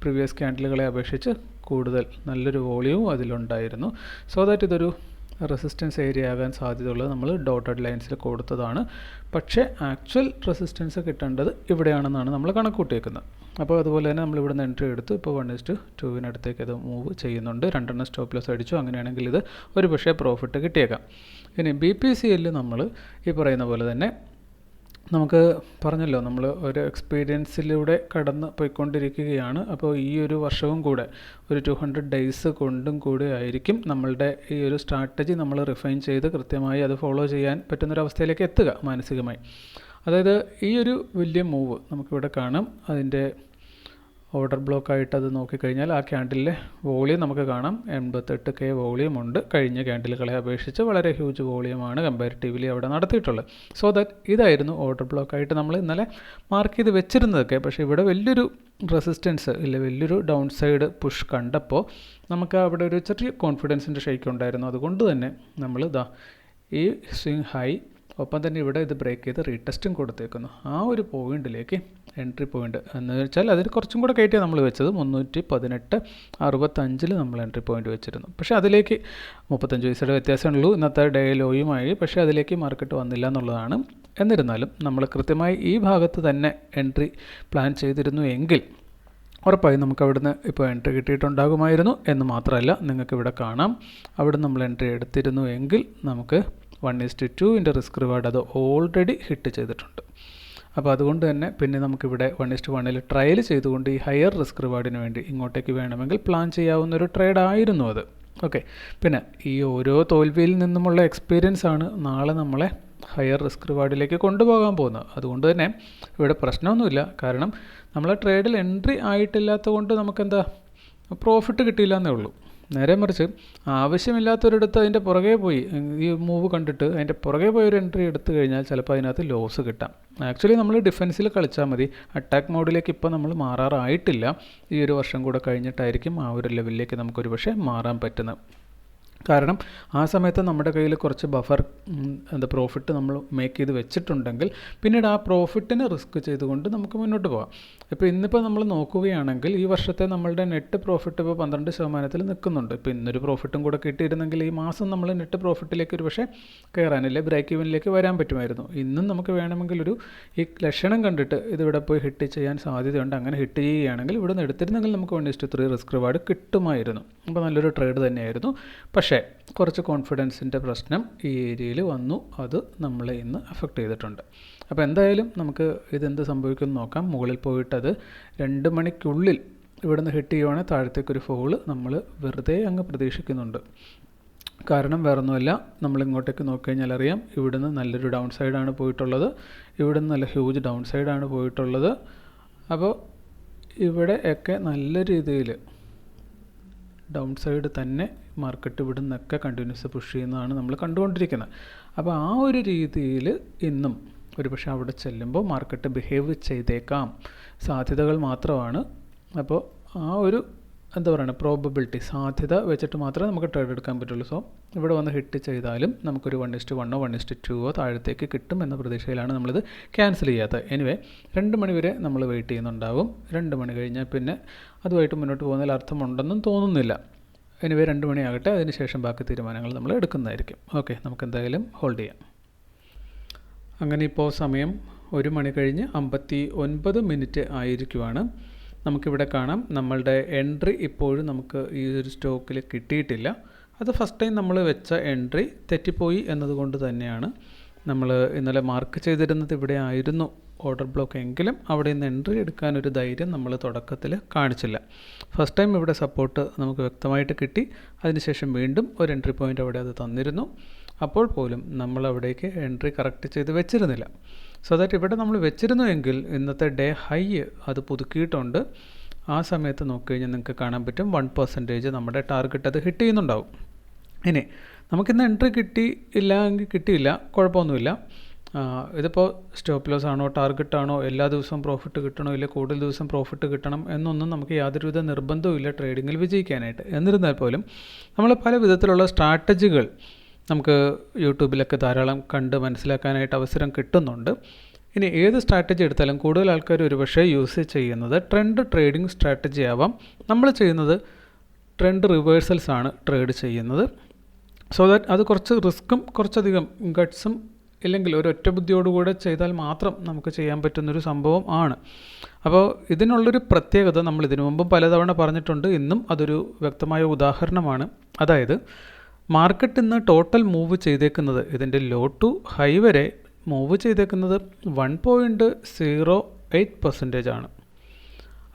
പ്രീവിയസ് ക്യാൻഡിലുകളെ അപേക്ഷിച്ച് കൂടുതൽ നല്ലൊരു വോളിയവും അതിലുണ്ടായിരുന്നു. സോ ദാറ്റ് ഇതൊരു റെസിസ്റ്റൻസ് ഏരിയ ആകാൻ സാധ്യതയുള്ളത് നമ്മൾ ഡോട്ടഡ് ലൈൻസിൽ കൊടുത്തതാണ്. പക്ഷേ ആക്ച്വൽ റെസിസ്റ്റൻസ് കിട്ടേണ്ടത് ഇവിടെയാണെന്നാണ് നമ്മൾ കണക്കൂട്ടിയേക്കുന്നത്. അപ്പോൾ അതുപോലെ തന്നെ നമ്മളിവിടെ നിന്ന് എൻട്രി എടുത്തു. ഇപ്പോൾ 1:2 അത് മൂവ് ചെയ്യുന്നുണ്ട്. 2 സ്റ്റോപ്പ് ലോസ് അടിച്ചു. അങ്ങനെയാണെങ്കിൽ ഇത് ഒരു പക്ഷേ പ്രോഫിറ്റ് കിട്ടിയേക്കാം. ഇനി BPCL നമ്മൾ ഈ പറയുന്ന പോലെ തന്നെ നമുക്ക് പറഞ്ഞല്ലോ, നമ്മൾ ഒരു എക്സ്പീരിയൻസിലൂടെ കടന്ന് പോയിക്കൊണ്ടിരിക്കുകയാണ്. അപ്പോൾ ഈ ഒരു വർഷവും കൂടെ ഒരു 200 ഡേയ്സ് കൊണ്ടും കൂടെ ആയിരിക്കും നമ്മളുടെ ഈ ഒരു സ്ട്രാറ്റജി നമ്മൾ റിഫൈൻ ചെയ്ത് കൃത്യമായി അത് ഫോളോ ചെയ്യാൻ പറ്റുന്നൊരവസ്ഥയിലേക്ക് എത്തുക മാനസികമായി. അതായത് ഈ ഒരു വലിയ മൂവ് നമുക്കിവിടെ കാണാം. അതിൻ്റെ ഓർഡർ ബ്ലോക്കായിട്ട് അത് നോക്കിക്കഴിഞ്ഞാൽ ആ ക്യാൻഡിലിലെ വോളിയം നമുക്ക് കാണാം. 88K വോളിയം ഉണ്ട്. കഴിഞ്ഞ ക്യാൻഡിലുകളെ അപേക്ഷിച്ച് വളരെ ഹ്യൂജ് വോളിയമാണ് കമ്പാരിറ്റീവ്ലി അവിടെ നടത്തിയിട്ടുള്ളത്. സോ ദാറ്റ് ഇതായിരുന്നു ഓർഡർ ബ്ലോക്കായിട്ട് നമ്മൾ ഇന്നലെ മാർക്ക് ചെയ്ത് വെച്ചിരുന്നതൊക്കെ. പക്ഷേ ഇവിടെ വലിയൊരു റെസിസ്റ്റൻസ് വലിയൊരു ഡൗൺ സൈഡ് പുഷ് കണ്ടപ്പോൾ നമുക്ക് അവിടെ ഒരു ചെറിയ കോൺഫിഡൻസിൻ്റെ ഷെയ്ക്ക് ഉണ്ടായിരുന്നു. അതുകൊണ്ട് തന്നെ നമ്മൾ ഈ സ്വിങ് ഹൈ ഒപ്പം തന്നെ ഇവിടെ ഇത് ബ്രേക്ക് ചെയ്ത് റീടെസ്റ്റും കൊടുത്തേക്കുന്നു. ആ ഒരു പോയിന്റിലേക്ക് എൻട്രി പോയിന്റ് എന്ന് വെച്ചാൽ അതിന് കുറച്ചും കൂടെ കയറ്റിയാണ് നമ്മൾ വെച്ചത്. 318.65 നമ്മൾ എൻട്രി പോയിന്റ് വെച്ചിരുന്നു. പക്ഷേ അതിലേക്ക് 35 പൈസയുടെ വ്യത്യാസമുള്ളൂ ഇന്നത്തെ ഡേ ലോയുമായി. പക്ഷേ അതിലേക്ക് മാർക്കറ്റ് വന്നില്ല എന്നുള്ളതാണ്. എന്നിരുന്നാലും നമ്മൾ കൃത്യമായി ഈ ഭാഗത്ത് തന്നെ എൻട്രി പ്ലാൻ ചെയ്തിരുന്നു എങ്കിൽ ഉറപ്പായും നമുക്ക് അവിടുന്ന് ഇപ്പോൾ എൻട്രി കിട്ടിയിട്ടുണ്ടാകുമായിരുന്നു. എന്ന് മാത്രമല്ല, നിങ്ങൾക്കിവിടെ കാണാം അവിടെ നമ്മൾ എൻട്രി എടുത്തിരുന്നു എങ്കിൽ നമുക്ക് 1:2 റിസ്ക് റിവാർഡ് അത് ഓൾറെഡി ഹിറ്റ് ചെയ്തിട്ടുണ്ട്. അപ്പോൾ അതുകൊണ്ട് തന്നെ പിന്നെ നമുക്കിവിടെ 1:1 ട്രയൽ ചെയ്തുകൊണ്ട് ഈ ഹയർ റിസ്ക് റിവാർഡിന് വേണ്ടി ഇങ്ങോട്ടേക്ക് വേണമെങ്കിൽ പ്ലാൻ ചെയ്യാവുന്ന ഒരു ട്രേഡ് ആയിരുന്നു അത്. ഓക്കെ, പിന്നെ ഈ ഓരോ തോൽവിയിൽ നിന്നുമുള്ള എക്സ്പീരിയൻസ് ആണ് നാളെ നമ്മളെ ഹയർ റിസ്ക് റിവാർഡിലേക്ക് കൊണ്ടുപോകാൻ പോകുന്നത്. അതുകൊണ്ട് തന്നെ ഇവിടെ പ്രശ്നമൊന്നുമില്ല. കാരണം നമ്മളെ ട്രേഡിൽ എൻട്രി ആയിട്ടില്ലാത്തത് കൊണ്ട് നമുക്കെന്താ പ്രോഫിറ്റ് കിട്ടിയില്ല എന്നേ ഉള്ളൂ. നേരെ മറിച്ച് ആവശ്യമില്ലാത്തൊരിടത്ത് അതിൻ്റെ പുറകെ പോയി ഈ മൂവ് കണ്ടിട്ട് അതിൻ്റെ പുറകെ പോയി ഒരു എൻട്രി എടുത്തു കഴിഞ്ഞാൽ ചിലപ്പോൾ അതിനകത്ത് ലോസ് കിട്ടാം. ആക്ച്വലി നമ്മൾ ഡിഫെൻസിൽ കളിച്ചാൽ മതി. അറ്റാക്ക് മോഡിലേക്ക് ഇപ്പോൾ നമ്മൾ മാറാറായിട്ടില്ല. ഈ ഒരു വർഷം കൂടെ കഴിഞ്ഞിട്ടായിരിക്കും ആ ഒരു ലെവലിലേക്ക് നമുക്കൊരു പക്ഷേ മാറാൻ പറ്റുന്നത്. കാരണം ആ സമയത്ത് നമ്മുടെ കയ്യിൽ കുറച്ച് ബഫർ പ്രോഫിറ്റ് നമ്മൾ മേക്ക് ചെയ്ത് വെച്ചിട്ടുണ്ടെങ്കിൽ പിന്നീട് ആ പ്രോഫിറ്റിനെ റിസ്ക് ചെയ്തുകൊണ്ട് നമുക്ക് മുന്നോട്ട് പോകാം. ഇപ്പോൾ ഇന്നിപ്പോൾ നമ്മൾ നോക്കുകയാണെങ്കിൽ ഈ വർഷത്തെ നമ്മളുടെ നെറ്റ് പ്രോഫിറ്റ് ഇപ്പോൾ 12% നിൽക്കുന്നുണ്ട്. ഇപ്പോൾ ഇന്നൊരു പ്രോഫിറ്റും കൂടെ കിട്ടിയിരുന്നെങ്കിൽ ഈ മാസം നമ്മൾ നെറ്റ് പ്രോഫിറ്റിലേക്ക് ഒരു പക്ഷേ കയറാനില്ലേ ബ്രേക്ക് ഈവനിലേക്ക് വരാൻ പറ്റുമായിരുന്നു. ഇന്നും നമുക്ക് വേണമെങ്കിൽ ഈ ലക്ഷണം കണ്ടിട്ട് ഇതിവിടെ പോയി ഹിറ്റ് ചെയ്യാൻ സാധ്യതയുണ്ട്. അങ്ങനെ ഹിറ്റ് ചെയ്യുകയാണെങ്കിൽ ഇവിടെ നിന്ന് എടുത്തിരുന്നെങ്കിൽ നമുക്ക് 1:3 റിസ്ക് റിവാർഡ് കിട്ടുമായിരുന്നു. അപ്പോൾ നല്ലൊരു ട്രേഡ് തന്നെയായിരുന്നു. പക്ഷേ കുറച്ച് കോൺഫിഡൻസിൻ്റെ പ്രശ്നം ഈ ഏരിയയിൽ വന്നു. അത് നമ്മളെ ഇന്ന് അഫക്റ്റ് ചെയ്തിട്ടുണ്ട്. അപ്പോൾ എന്തായാലും നമുക്ക് ഇതെന്ത് സംഭവിക്കുമെന്ന് നോക്കാം. മുകളിൽ പോയിട്ട് അത് 2 മണിക്കുള്ളിൽ ഇവിടെ നിന്ന് ഹിറ്റ് ചെയ്യുവാണെങ്കിൽ താഴത്തേക്കൊരു ഫോള് നമ്മൾ വെറുതെ അങ്ങ് പ്രതീക്ഷിക്കുന്നുണ്ട്. കാരണം വേറൊന്നുമല്ല, നമ്മളിങ്ങോട്ടേക്ക് നോക്കിക്കഴിഞ്ഞാൽ അറിയാം ഇവിടുന്ന് നല്ലൊരു ഡൗൺ സൈഡാണ് പോയിട്ടുള്ളത്. ഇവിടുന്ന് നല്ല ഹ്യൂജ് ഡൗൺ സൈഡാണ് പോയിട്ടുള്ളത്. അപ്പോൾ ഇവിടെയൊക്കെ നല്ല രീതിയിൽ ഡൗൺ സൈഡ് തന്നെ മാർക്കറ്റ് ഇവിടെ നിന്നൊക്കെ കണ്ടിന്യൂസ് പുഷ് ചെയ്യുന്നതാണ് നമ്മൾ കണ്ടുകൊണ്ടിരിക്കുന്നത്. അപ്പോൾ ആ ഒരു രീതിയിൽ ഇന്നും ഒരു പക്ഷേ അവിടെ ചെല്ലുമ്പോൾ മാർക്കറ്റ് ബിഹേവ് ചെയ്തേക്കാം. സാധ്യതകൾ മാത്രമാണ്. അപ്പോൾ ആ ഒരു പ്രോബബിലിറ്റി സാധ്യത വെച്ചിട്ട് മാത്രമേ നമുക്ക് ട്രേഡ് എടുക്കാൻ പറ്റുള്ളൂ. സോ ഇവിടെ വന്ന് ഹിറ്റ് ചെയ്താലും നമുക്കൊരു 1:1 1:2 താഴത്തേക്ക് കിട്ടും എന്ന പ്രതീക്ഷയിലാണ് നമ്മളിത് ക്യാൻസൽ ചെയ്യാത്തത്. എനിവേ 2 മണി വരെ നമ്മൾ വെയിറ്റ് ചെയ്യുന്നുണ്ടാവും. 2 മണി കഴിഞ്ഞാൽ പിന്നെ അതുമായിട്ട് മുന്നോട്ട് പോകുന്നതിൽ അർത്ഥമുണ്ടെന്നും തോന്നുന്നില്ല. എനിവേ 2 മണിയാകട്ടെ, അതിനുശേഷം ബാക്കി തീരുമാനങ്ങൾ നമ്മൾ എടുക്കുന്നതായിരിക്കും. ഓക്കെ, നമുക്ക് എന്തായാലും ഹോൾഡ് ചെയ്യാം. അങ്ങനെ ഇപ്പോൾ സമയം 1 മണി കഴിഞ്ഞ് 59 ആയിരിക്കുവാണ്. നമുക്കിവിടെ കാണാം നമ്മളുടെ എൻട്രി ഇപ്പോഴും നമുക്ക് ഈ ഒരു സ്റ്റോക്കിൽ കിട്ടിയിട്ടില്ല. അത് ഫസ്റ്റ് ടൈം നമ്മൾ വെച്ച എൻട്രി തെറ്റിപ്പോയി എന്നതുകൊണ്ട് തന്നെയാണ്. നമ്മൾ ഇന്നലെ മാർക്ക് ചെയ്തിരുന്നത് ഇവിടെ ആയിരുന്നു ഓർഡർ ബ്ലോക്ക് എങ്കിലും അവിടെ നിന്ന് എൻട്രി എടുക്കാനൊരു ധൈര്യം നമ്മൾ തുടക്കത്തിൽ കാണിച്ചില്ല. ഫസ്റ്റ് ടൈം ഇവിടെ സപ്പോർട്ട് നമുക്ക് വ്യക്തമായിട്ട് കിട്ടി. അതിനുശേഷം വീണ്ടും ഒരു എൻട്രി പോയിൻ്റ് അവിടെ അത് തന്നിരുന്നു. അപ്പോൾ പോലും നമ്മൾ അവിടേക്ക് എൻട്രി കറക്റ്റ് ചെയ്ത് വെച്ചിരുന്നില്ല. സോ ദാറ്റ് ഇവിടെ നമ്മൾ വെച്ചിരുന്നുവെങ്കിൽ ഇന്നത്തെ ഡേ ഹൈ അത് പുതുക്കിയിട്ടുണ്ട്. ആ സമയത്ത് നോക്കിക്കഴിഞ്ഞാൽ നിങ്ങൾക്ക് കാണാൻ പറ്റും 1% നമ്മുടെ ടാർഗറ്റ് അത് ഹിറ്റ് ചെയ്യുന്നുണ്ടാവും. ഇനി നമുക്കിന്ന് എൻട്രി കിട്ടിയില്ല എങ്കിൽ കിട്ടിയില്ല, കുഴപ്പമൊന്നുമില്ല. ഇതിപ്പോൾ സ്റ്റോപ്പ് ലോസ് ആണോ ടാർഗറ്റ് ആണോ, എല്ലാ ദിവസവും പ്രോഫിറ്റ് കിട്ടണോ ഇല്ല കൂടുതൽ ദിവസം പ്രോഫിറ്റ് കിട്ടണം എന്നൊന്നും നമുക്ക് യാതൊരുവിധ നിർബന്ധവും ഇല്ല ട്രേഡിങ്ങിൽ വിജയിക്കാനായിട്ട്. എന്നിരുന്നാൽ പോലും നമ്മൾ പല വിധത്തിലുള്ള സ്ട്രാറ്റജികൾ നമുക്ക് യൂട്യൂബിലൊക്കെ ധാരാളം കണ്ട് മനസ്സിലാക്കാനായിട്ട് അവസരം കിട്ടുന്നുണ്ട്. ഇനി ഏത് സ്ട്രാറ്റജി എടുത്താലും കൂടുതൽ ആൾക്കാർ ഒരുപക്ഷെ യൂസ് ചെയ്യുന്നത് ട്രെൻഡ് ട്രേഡിംഗ് സ്ട്രാറ്റജി ആവാം. നമ്മൾ ചെയ്യുന്നത് ട്രെൻഡ് റിവേഴ്സൽസ് ആണ് ട്രേഡ് ചെയ്യുന്നത്. സോ ദാറ്റ് അത് കുറച്ച് റിസ്ക്കും കുറച്ചധികം ഗട്ട്സും ഇല്ലെങ്കിൽ ഒരു ഒറ്റ ബുദ്ധിയോടുകൂടെ ചെയ്താൽ മാത്രം നമുക്ക് ചെയ്യാൻ പറ്റുന്നൊരു സംഭവം ആണ്. അപ്പോൾ ഇതിനുള്ളൊരു പ്രത്യേകത നമ്മൾ ഇതിനു മുമ്പും പലതവണ പറഞ്ഞിട്ടുണ്ട്. ഇന്നും അതൊരു വ്യക്തമായ ഉദാഹരണമാണ്. അതായത് മാർക്കറ്റ് ഇന്ന് ടോട്ടൽ മൂവ് ചെയ്തേക്കുന്നത് ഇതിൻ്റെ ലോ ടു ഹൈ വരെ മൂവ് ചെയ്തേക്കുന്നത് 1.08% ആണ്.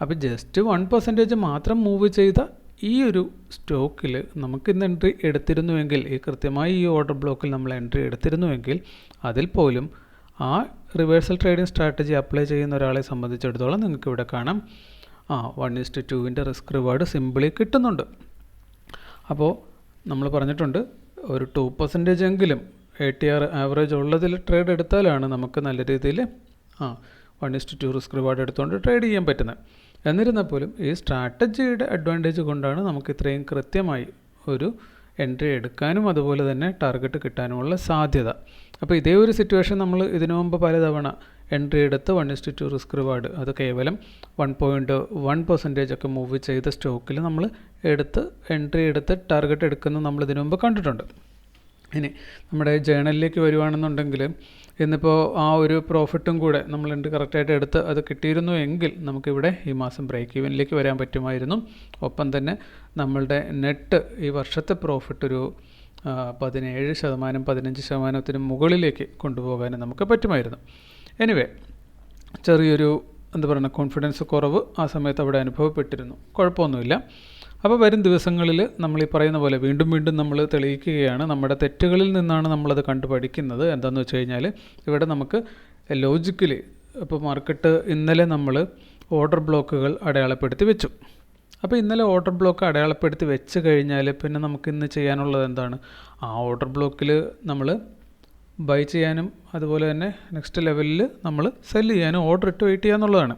അപ്പോൾ ജസ്റ്റ് 1% മാത്രം മൂവ് ചെയ്ത ഈ ഒരു സ്റ്റോക്കിൽ നമുക്കിന്ന് എൻട്രി എടുത്തിരുന്നുവെങ്കിൽ, ഈ കൃത്യമായി ഈ ഓർഡർ ബ്ലോക്കിൽ നമ്മൾ എൻട്രി എടുത്തിരുന്നുവെങ്കിൽ അതിൽ പോലും ആ റിവേഴ്സൽ ട്രേഡിംഗ് സ്ട്രാറ്റജി അപ്ലൈ ചെയ്യുന്ന ഒരാളെ സംബന്ധിച്ചിടത്തോളം നിങ്ങൾക്ക് ഇവിടെ കാണാം 1:2 റിസ്ക് റിവാർഡ് സിമ്പിളി കിട്ടുന്നുണ്ട്. അപ്പോൾ നമ്മൾ പറഞ്ഞിട്ടുണ്ട് ഒരു 2% എങ്കിലും ATR ആവറേജ് ഉള്ളതിൽ ട്രേഡ് എടുത്താലാണ് നമുക്ക് നല്ല രീതിയിൽ 1:2 റിസ്ക് റിവാർഡ് എടുത്തുകൊണ്ട് ട്രേഡ് ചെയ്യാൻ പറ്റുന്നത്. എന്നിരുന്നാൽ പോലും ഈ സ്ട്രാറ്റജിയുടെ അഡ്വാൻറ്റേജ് കൊണ്ടാണ് നമുക്ക് ഇത്രയും കൃത്യമായി ഒരു എൻട്രി എടുക്കാനും അതുപോലെ തന്നെ ടാർഗറ്റ് കിട്ടാനുമുള്ള സാധ്യത. അപ്പോൾ ഇതേ ഒരു സിറ്റുവേഷൻ നമ്മൾ ഇതിനു മുമ്പ് പലതവണ എൻട്രി എടുത്ത് 1:2 റിസ്ക് റിവാർഡ് അത് കേവലം 1.1% ഒക്കെ മൂവ് ചെയ്ത സ്റ്റോക്കിൽ നമ്മൾ എൻട്രി എടുത്ത് ടാർഗറ്റ് എടുക്കുന്നത് നമ്മൾ ഇതിനു മുമ്പ് കണ്ടിട്ടുണ്ട്. ഇനി നമ്മുടെ ജേണലിലേക്ക് വരുവാണെന്നുണ്ടെങ്കിൽ ഇന്നിപ്പോൾ ആ ഒരു പ്രോഫിറ്റും കൂടെ നമ്മൾ എൻട്രി കറക്റ്റായിട്ട് എടുത്ത് അത് കിട്ടിയിരുന്നു എങ്കിൽ നമുക്കിവിടെ ഈ മാസം ബ്രേക്ക് ഈവനിലേക്ക് വരാൻ പറ്റുമായിരുന്നു. ഒപ്പം തന്നെ നമ്മളുടെ നെറ്റ് ഈ വർഷത്തെ പ്രോഫിറ്റ് ഒരു 17%, 15% മുകളിലേക്ക് കൊണ്ടുപോകാനും നമുക്ക് പറ്റുമായിരുന്നു. എനിവേ ചെറിയൊരു കോൺഫിഡൻസ് കുറവ് ആ സമയത്ത് അവിടെ അനുഭവപ്പെട്ടിരുന്നു. കുഴപ്പമൊന്നുമില്ല. അപ്പോൾ വരും ദിവസങ്ങളിൽ നമ്മൾ ഈ പറയുന്ന പോലെ വീണ്ടും വീണ്ടും നമ്മൾ തെളിയിക്കുകയാണ്. നമ്മുടെ തെറ്റുകളിൽ നിന്നാണ് നമ്മളത് കണ്ടു പഠിക്കുന്നത്. എന്താണെന്ന് വെച്ച് കഴിഞ്ഞാൽ ഇവിടെ നമുക്ക് ലോജിക്കലി ഇപ്പോൾ മാർക്കറ്റ് ഇന്നലെ നമ്മൾ ഓർഡർ ബ്ലോക്കുകൾ അടയാളപ്പെടുത്തി വെച്ചു. അപ്പോൾ ഇന്നലെ ഓർഡർ ബ്ലോക്ക് അടയാളപ്പെടുത്തി വെച്ച് കഴിഞ്ഞാൽ പിന്നെ നമുക്ക് ഇന്ന് ചെയ്യാനുള്ളത് എന്താണ്? ആ ഓർഡർ ബ്ലോക്കിൽ നമ്മൾ ബൈ ചെയ്യാനും അതുപോലെ തന്നെ നെക്സ്റ്റ് ലെവലിൽ നമ്മൾ സെല്ല് ചെയ്യാനും ഓർഡർ ഇട്ട് വെയിറ്റ് ചെയ്യാന്നുള്ളതാണ്.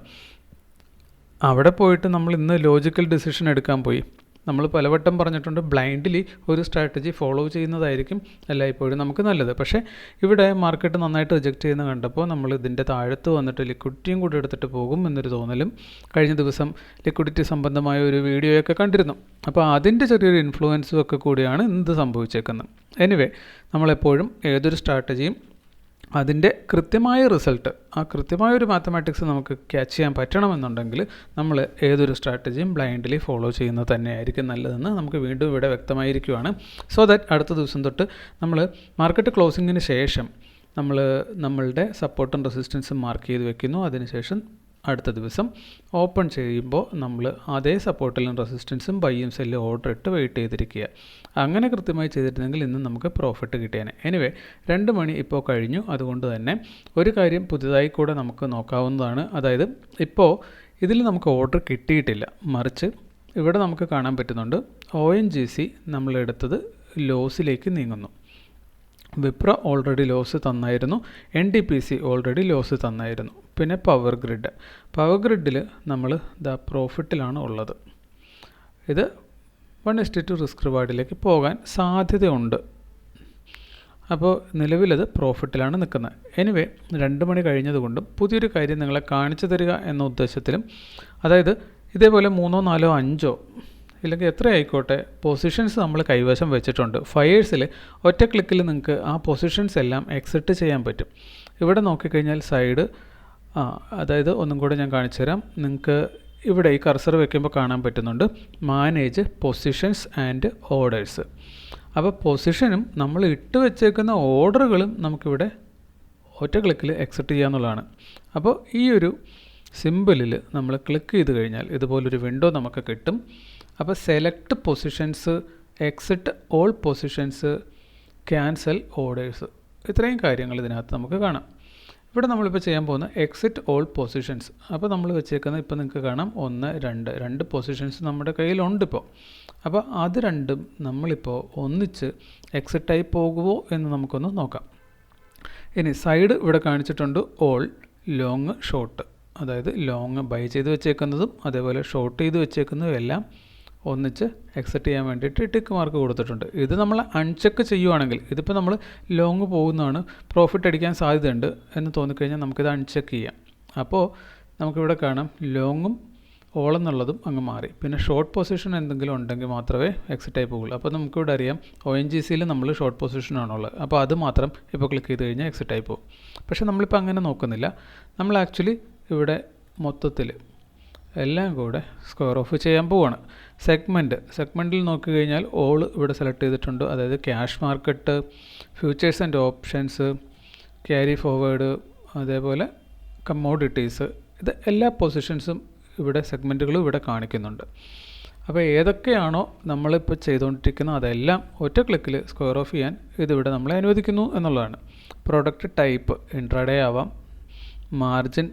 അവിടെ പോയിട്ട് നമ്മൾ ഇന്ന് ലോജിക്കൽ ഡിസിഷൻ എടുക്കാൻ പോയി. നമ്മൾ പലവട്ടം പറഞ്ഞിട്ടുണ്ട് ബ്ലൈൻഡ്ലി ഒരു സ്ട്രാറ്റജി ഫോളോ ചെയ്യുന്നതായിരിക്കും എല്ലായ്പ്പോഴും നമുക്ക് നല്ലത്. പക്ഷേ ഇവിടെ മാർക്കറ്റ് നന്നായിട്ട് റിജക്റ്റ് ചെയ്യുന്ന കണ്ടപ്പോൾ നമ്മൾ ഇതിൻ്റെ താഴത്ത് വന്നിട്ട് ലിക്വിഡിറ്റിയും കൂടി എടുത്തിട്ട് പോകും എന്നൊരു തോന്നലും, കഴിഞ്ഞ ദിവസം ലിക്വിഡിറ്റി സംബന്ധമായ ഒരു വീഡിയോയൊക്കെ കണ്ടിരുന്നു. അപ്പോൾ അതിൻ്റെ ചെറിയൊരു ഇൻഫ്ലുവൻസും ഒക്കെ കൂടിയാണ് ഇന്ന് സംഭവിച്ചേക്കുന്നത്. എനിവേ നമ്മളെപ്പോഴും ഏതൊരു സ്ട്രാറ്റജിയും അതിൻ്റെ കൃത്യമായ റിസൾട്ട്, ആ കൃത്യമായൊരു മാത്തമാറ്റിക്സ് നമുക്ക് ക്യാച്ച് ചെയ്യാൻ പറ്റണമെന്നുണ്ടെങ്കിൽ നമ്മൾ ഏതൊരു സ്ട്രാറ്റജിയും ബ്ലൈൻഡ്ലി ഫോളോ ചെയ്യുന്നത് തന്നെയായിരിക്കും നല്ലതെന്ന് നമുക്ക് വീണ്ടും ഇവിടെ വ്യക്തമായിരിക്കുകയാണ്. സോ ദാറ്റ് അടുത്ത ദിവസം തൊട്ട് നമ്മൾ മാർക്കറ്റ് ക്ലോസിങ്ങിന് ശേഷം നമ്മളുടെ സപ്പോർട്ടും റെസിസ്റ്റൻസും മാർക്ക് ചെയ്ത് വെക്കുന്നു. അതിനുശേഷം അടുത്ത ദിവസം ഓപ്പൺ ചെയ്യുമ്പോൾ നമ്മൾ അതേ സപ്പോർട്ടിലും റെസിസ്റ്റൻസും ബൈയും സെല്ലും ഓർഡർ ഇട്ട് വെയിറ്റ് ചെയ്തിരിക്കുക. അങ്ങനെ കൃത്യമായി ചെയ്തിരുന്നെങ്കിൽ ഇന്ന് നമുക്ക് പ്രോഫിറ്റ് കിട്ടിയേനെ. എനിവേ 2 മണി ഇപ്പോൾ കഴിഞ്ഞു. അതുകൊണ്ട് തന്നെ ഒരു കാര്യം പുതുതായി കൂടെ നമുക്ക് നോക്കാവുന്നതാണ്. അതായത് ഇപ്പോൾ ഇതിൽ നമുക്ക് ഓർഡർ കിട്ടിയിട്ടില്ല, മറിച്ച് ഇവിടെ നമുക്ക് കാണാൻ പറ്റുന്നുണ്ട് ONGC നമ്മളെടുത്തത് ലോസിലേക്ക് നീങ്ങുന്നു. വിപ്ര ഓൾറെഡി ലോസ് തന്നായിരുന്നു, NTPC ഓൾറെഡി ലോസ് തന്നായിരുന്നു. പിന്നെ പവർ ഗ്രിഡിൽ നമ്മൾ പ്രോഫിറ്റിലാണ് ഉള്ളത്. ഇത് 1:2 റിസ്ക് റിവാർഡിലേക്ക് പോകാൻ സാധ്യതയുണ്ട്. അപ്പോൾ നിലവിലത് പ്രോഫിറ്റിലാണ് നിൽക്കുന്നത്. എനിവേ 2 മണി കഴിഞ്ഞതുകൊണ്ടും പുതിയൊരു കാര്യം നിങ്ങളെ കാണിച്ചു തരിക എന്ന ഉദ്ദേശത്തിലും, അതായത് ഇതേപോലെ 3, 4, 5 ഇല്ലെങ്കിൽ എത്ര ആയിക്കോട്ടെ പൊസിഷൻസ് നമ്മൾ കൈവശം വെച്ചിട്ടുണ്ട്. ഫയേഴ്സിൽ ഒറ്റ ക്ലിക്കിൽ നിങ്ങൾക്ക് ആ പൊസിഷൻസ് എല്ലാം എക്സിറ്റ് ചെയ്യാൻ പറ്റും. ഇവിടെ നോക്കിക്കഴിഞ്ഞാൽ സൈഡ് അതായത് ഒന്നും കൂടെ ഞാൻ കാണിച്ചു തരാം. നിങ്ങൾക്ക് ഇവിടെ ഈ കർസർ വെക്കുമ്പോൾ കാണാൻ പറ്റുന്നുണ്ട് മാനേജ് പൊസിഷൻസ് ആൻഡ് ഓർഡേഴ്സ്. അപ്പോൾ പൊസിഷനും നമ്മൾ ഇട്ട് വെച്ചേക്കുന്ന ഓർഡറുകളും നമുക്കിവിടെ ഒറ്റ ക്ലിക്കിൽ എക്സിറ്റ് ചെയ്യാന്നുള്ളതാണ്. അപ്പോൾ ഈ ഒരു സിമ്പിളിൽ നമ്മൾ ക്ലിക്ക് ചെയ്ത് കഴിഞ്ഞാൽ ഇതുപോലൊരു വിൻഡോ നമുക്ക് കിട്ടും. അപ്പോൾ select positions, exit all positions, cancel orders, ഇത്രയും കാര്യങ്ങൾ ഇതിനകത്ത് നമുക്ക് കാണാം. ഇവിടെ നമ്മളിപ്പോൾ ചെയ്യാൻ പോകുന്ന എക്സിറ്റ് ഓൾ പൊസിഷൻസ്. അപ്പോൾ നമ്മൾ വെച്ചേക്കുന്നത് ഇപ്പോൾ നിങ്ങൾക്ക് കാണാം 1, 2 പൊസിഷൻസ് നമ്മുടെ കയ്യിലുണ്ട് ഇപ്പോൾ. അപ്പോൾ അത് രണ്ടും നമ്മളിപ്പോൾ ഒന്നിച്ച് എക്സിറ്റായി പോകുമോ എന്ന് നമുക്കൊന്ന് നോക്കാം. ഇനി സൈഡ് ഇവിടെ കാണിച്ചിട്ടുണ്ട് ഓൾ, ലോങ്, ഷോർട്ട്. അതായത് ലോങ് ബൈ ചെയ്ത് വെച്ചേക്കുന്നതും അതേപോലെ ഷോർട്ട് ചെയ്ത് വെച്ചേക്കുന്നതും എല്ലാം ഒന്നിച്ച് എക്സിറ്റ് ചെയ്യാൻ വേണ്ടിയിട്ട് ടിക്ക് മാർക്ക് കൊടുത്തിട്ടുണ്ട്. ഇത് നമ്മൾ അൺചെക്ക് ചെയ്യുവാണെങ്കിൽ, ഇതിപ്പോൾ നമ്മൾ ലോങ് പോകുന്നതാണ്, പ്രോഫിറ്റ് അടിക്കാൻ സാധ്യതയുണ്ട് എന്ന് തോന്നിക്കഴിഞ്ഞാൽ നമുക്കിത് അൺചെക്ക് ചെയ്യാം. അപ്പോൾ നമുക്കിവിടെ കാണാം ലോങ്ങും ഓളെന്നുള്ളതും അങ്ങ് മാറി. പിന്നെ ഷോർട്ട് പൊസിഷൻ എന്തെങ്കിലും ഉണ്ടെങ്കിൽ മാത്രമേ എക്സിറ്റ് ആയി പോകുള്ളൂ. അപ്പോൾ നമുക്കിവിടെ അറിയാം ONGCയിൽ നമ്മൾ ഷോർട്ട് പൊസിഷനാണുള്ളത്. അപ്പോൾ അത് മാത്രം ഇപ്പോൾ ക്ലിക്ക് ചെയ്ത് കഴിഞ്ഞാൽ എക്സിറ്റ് ആയി പോകും. പക്ഷേ നമ്മളിപ്പോൾ അങ്ങനെ നോക്കുന്നില്ല. നമ്മൾ ആക്ച്വലി ഇവിടെ മൊത്തത്തിൽ എല്ലാം കൂടെ സ്ക്വയർ ഓഫ് ചെയ്യാൻ പോവുകയാണ്. സെഗ്മെൻറ്റിൽ നോക്കിക്കഴിഞ്ഞാൽ ഓൾ ഇവിടെ സെലക്ട് ചെയ്തിട്ടുണ്ട്. അതായത് cash market, futures and options, carry forward, അതേപോലെ കമ്മോഡിറ്റീസ്, ഇത് എല്ലാ പൊസിഷൻസും ഇവിടെ സെഗ്മെൻറ്റുകളും ഇവിടെ കാണിക്കുന്നുണ്ട്. അപ്പോൾ ഏതൊക്കെയാണോ നമ്മളിപ്പോൾ ചെയ്തുകൊണ്ടിരിക്കുന്നത് അതെല്ലാം ഒറ്റ ക്ലിക്കിൽ സ്ക്വയർ ഓഫ് ചെയ്യാൻ ഇതിവിടെ നമ്മളെ അനുവദിക്കുന്നു എന്നുള്ളതാണ്. പ്രൊഡക്റ്റ് ടൈപ്പ് ഇൻട്രാഡേ ആവാം, മാർജിൻ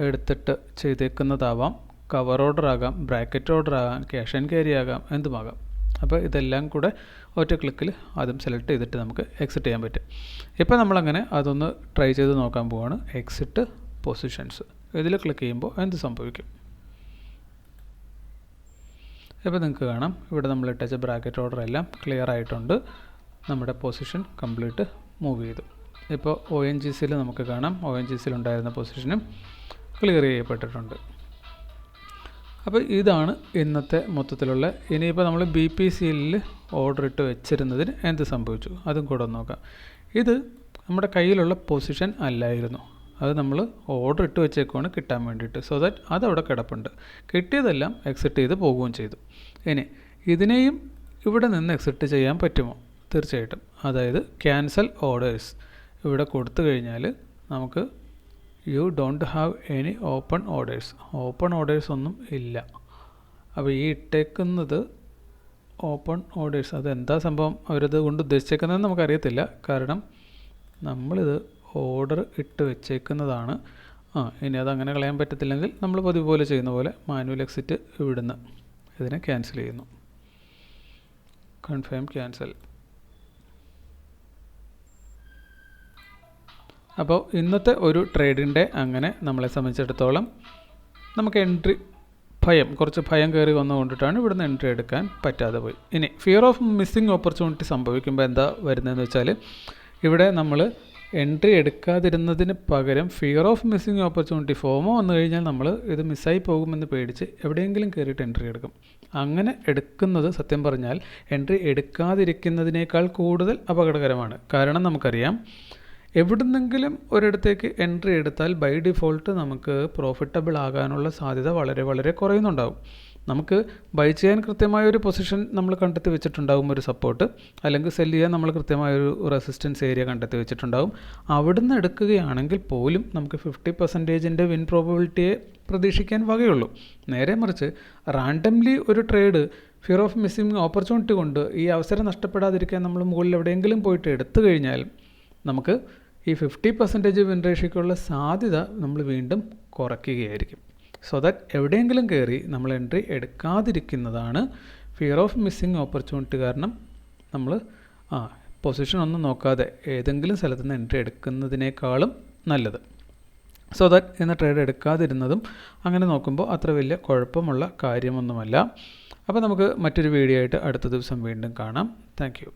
എടുത്തിട്ട് ചെയ്തേക്കുന്നതാവാം, കവർ ഓർഡർ ആകാം, ബ്രാക്കറ്റ് ഓർഡർ ആകാം, ക്യാഷ് ആൻഡ് ക്യാരി ആകാം, എന്തുമാകാം. അപ്പോൾ ഇതെല്ലാം കൂടെ ഒറ്റ ക്ലിക്കിൽ അതും സെലക്ട് ചെയ്തിട്ട് നമുക്ക് എക്സിറ്റ് ചെയ്യാൻ പറ്റും. ഇപ്പോൾ നമ്മളങ്ങനെ അതൊന്ന് ട്രൈ ചെയ്ത് നോക്കാൻ പോവുകയാണ്. എക്സിറ്റ് പൊസിഷൻസ് ഇതിൽ ക്ലിക്ക് ചെയ്യുമ്പോൾ എന്ത് സംഭവിക്കും? ഇപ്പോൾ നിങ്ങൾക്ക് കാണാം ഇവിടെ നമ്മൾ ഇട്ട ബ്രാക്കറ്റ് ഓർഡർ എല്ലാം ക്ലിയർ ആയിട്ടുണ്ട്. നമ്മുടെ പൊസിഷൻ കംപ്ലീറ്റ് മൂവ് ചെയ്തു. ഇപ്പോൾ ONGCയിൽ നമുക്ക് കാണാം ONGCയിൽ ഉണ്ടായിരുന്ന പൊസിഷനും ക്ലിയർ ചെയ്യപ്പെട്ടിട്ടുണ്ട്. അപ്പോൾ ഇതാണ് ഇന്നത്തെ മൊത്തത്തിലുള്ള. ഇനിയിപ്പോൾ നമ്മൾ BPCL ഓർഡർ ഇട്ട് വെച്ചിരുന്നതിന് എന്ത് സംഭവിച്ചു അതും കൂടെ ഒന്ന് നോക്കാം. ഇത് നമ്മുടെ കയ്യിലുള്ള പൊസിഷൻ അല്ലായിരുന്നു, അത് നമ്മൾ ഓർഡർ ഇട്ട് വെച്ചേക്കുവാണ് കിട്ടാൻ വേണ്ടിയിട്ട്. സോ ദാറ്റ് അതവിടെ കിടപ്പുണ്ട്. കിട്ടിയതെല്ലാം എക്സിറ്റ് ചെയ്ത് പോവുകയും ചെയ്തു. ഇനി ഇതിനെയും ഇവിടെ നിന്ന് എക്സിറ്റ് ചെയ്യാൻ പറ്റുമോ? തീർച്ചയായിട്ടും. അതായത് ക്യാൻസൽ ഓർഡേഴ്സ് ഇവിടെ കൊടുത്തു കഴിഞ്ഞാൽ നമുക്ക് you don't have any open orders ഒന്നും ഇല്ല. അപ്പോൾ ഈ ഇട്ടേക്കുന്നത് ഓപ്പൺ ഓർഡേഴ്സ് അതെന്താ സംഭവം അവരത് കൊണ്ട് ഉദ്ദേശിച്ചേക്കുന്നതെന്ന് നമുക്കറിയത്തില്ല. കാരണം നമ്മളിത് ഓർഡർ ഇട്ട് വെച്ചേക്കുന്നതാണ്. ഇനി അതങ്ങനെ കളയാൻ പറ്റത്തില്ലെങ്കിൽ നമ്മൾ പതിവ് പോലെ ചെയ്യുന്ന പോലെ മാനുവൽ എക്സിറ്റ് ഇവിടുന്ന് ഇതിനെ ക്യാൻസൽ ചെയ്യുന്നു. Confirm cancel. അപ്പോൾ ഇന്നത്തെ ഒരു ട്രേഡിൻ്റെ അങ്ങനെ നമ്മളെ സംബന്ധിച്ചിടത്തോളം നമുക്ക് കുറച്ച് ഭയം കയറി വന്നുകൊണ്ടിട്ടാണ് ഇവിടുന്ന് എൻട്രി എടുക്കാൻ പറ്റാതെ പോയി. ഇനി ഫിയർ ഓഫ് മിസ്സിങ് ഓപ്പർച്യൂണിറ്റി സംഭവിക്കുമ്പോൾ എന്താ വരുന്നതെന്ന് വെച്ചാൽ ഇവിടെ നമ്മൾ എൻട്രി എടുക്കാതിരുന്നതിന് പകരം ഫിയർ ഓഫ് മിസ്സിങ് ഓപ്പർച്യൂണിറ്റി ഫോമോ വന്നു കഴിഞ്ഞാൽ നമ്മൾ ഇത് മിസ്സായി പോകുമെന്ന് പേടിച്ച് എവിടെയെങ്കിലും കയറിയിട്ട് എൻട്രി എടുക്കും. അങ്ങനെ എടുക്കുന്നത് സത്യം പറഞ്ഞാൽ എൻട്രി എടുക്കാതിരിക്കുന്നതിനേക്കാൾ കൂടുതൽ അപകടകരമാണ്. കാരണം നമുക്കറിയാം എവിടുന്നെങ്കിലും ഒരിടത്തേക്ക് എൻട്രി എടുത്താൽ ബൈ ഡിഫോൾട്ട് നമുക്ക് പ്രോഫിറ്റബിൾ ആകാനുള്ള സാധ്യത വളരെ വളരെ കുറയുന്നുണ്ടാവും. നമുക്ക് ബൈ ചെയ്യാൻ കൃത്യമായൊരു പൊസിഷൻ നമ്മൾ കണ്ടെത്തി വെച്ചിട്ടുണ്ടാകും, ഒരു സപ്പോർട്ട്, അല്ലെങ്കിൽ സെല് ചെയ്യാൻ നമ്മൾ കൃത്യമായൊരു റെസിസ്റ്റൻസ് ഏരിയ കണ്ടെത്തി വെച്ചിട്ടുണ്ടാകും. അവിടുന്ന് എടുക്കുകയാണെങ്കിൽ പോലും നമുക്ക് 50% വിൻ പ്രോബബിലിറ്റിയെ പ്രതീക്ഷിക്കാൻ വകയുള്ളൂ. നേരെ മറിച്ച് റാൻഡംലി ഒരു trade fear of missing opportunity കൊണ്ട് ഈ അവസരം നഷ്ടപ്പെടാതിരിക്കാൻ നമ്മൾ മുകളിൽ എവിടെയെങ്കിലും പോയിട്ട് എടുത്തു കഴിഞ്ഞാൽ നമുക്ക് ഈ 50% വിൻ റേഷ്യോയ്ക്കുള്ള സാധ്യത നമ്മൾ വീണ്ടും കുറയ്ക്കുകയായിരിക്കും. സോ ദാറ്റ് എവിടെയെങ്കിലും കയറി നമ്മൾ എൻട്രി എടുക്കാതിരിക്കുന്നതാണ് ഫിയർ ഓഫ് മിസ്സിങ് ഓപ്പർച്യൂണിറ്റി കാരണം നമ്മൾ പൊസിഷൻ ഒന്നും നോക്കാതെ ഏതെങ്കിലും സ്ഥലത്ത് നിന്ന് എൻട്രി എടുക്കുന്നതിനേക്കാളും നല്ലത്. സോ ദാറ്റ് എന്ന ട്രേഡ് എടുക്കാതിരുന്നതും അങ്ങനെ നോക്കുമ്പോൾ അത്ര വലിയ കുഴപ്പമുള്ള കാര്യമൊന്നുമല്ല. അപ്പോൾ നമുക്ക് മറ്റൊരു വീഡിയോ ആയിട്ട് അടുത്ത ദിവസം വീണ്ടും കാണാം. Thank you.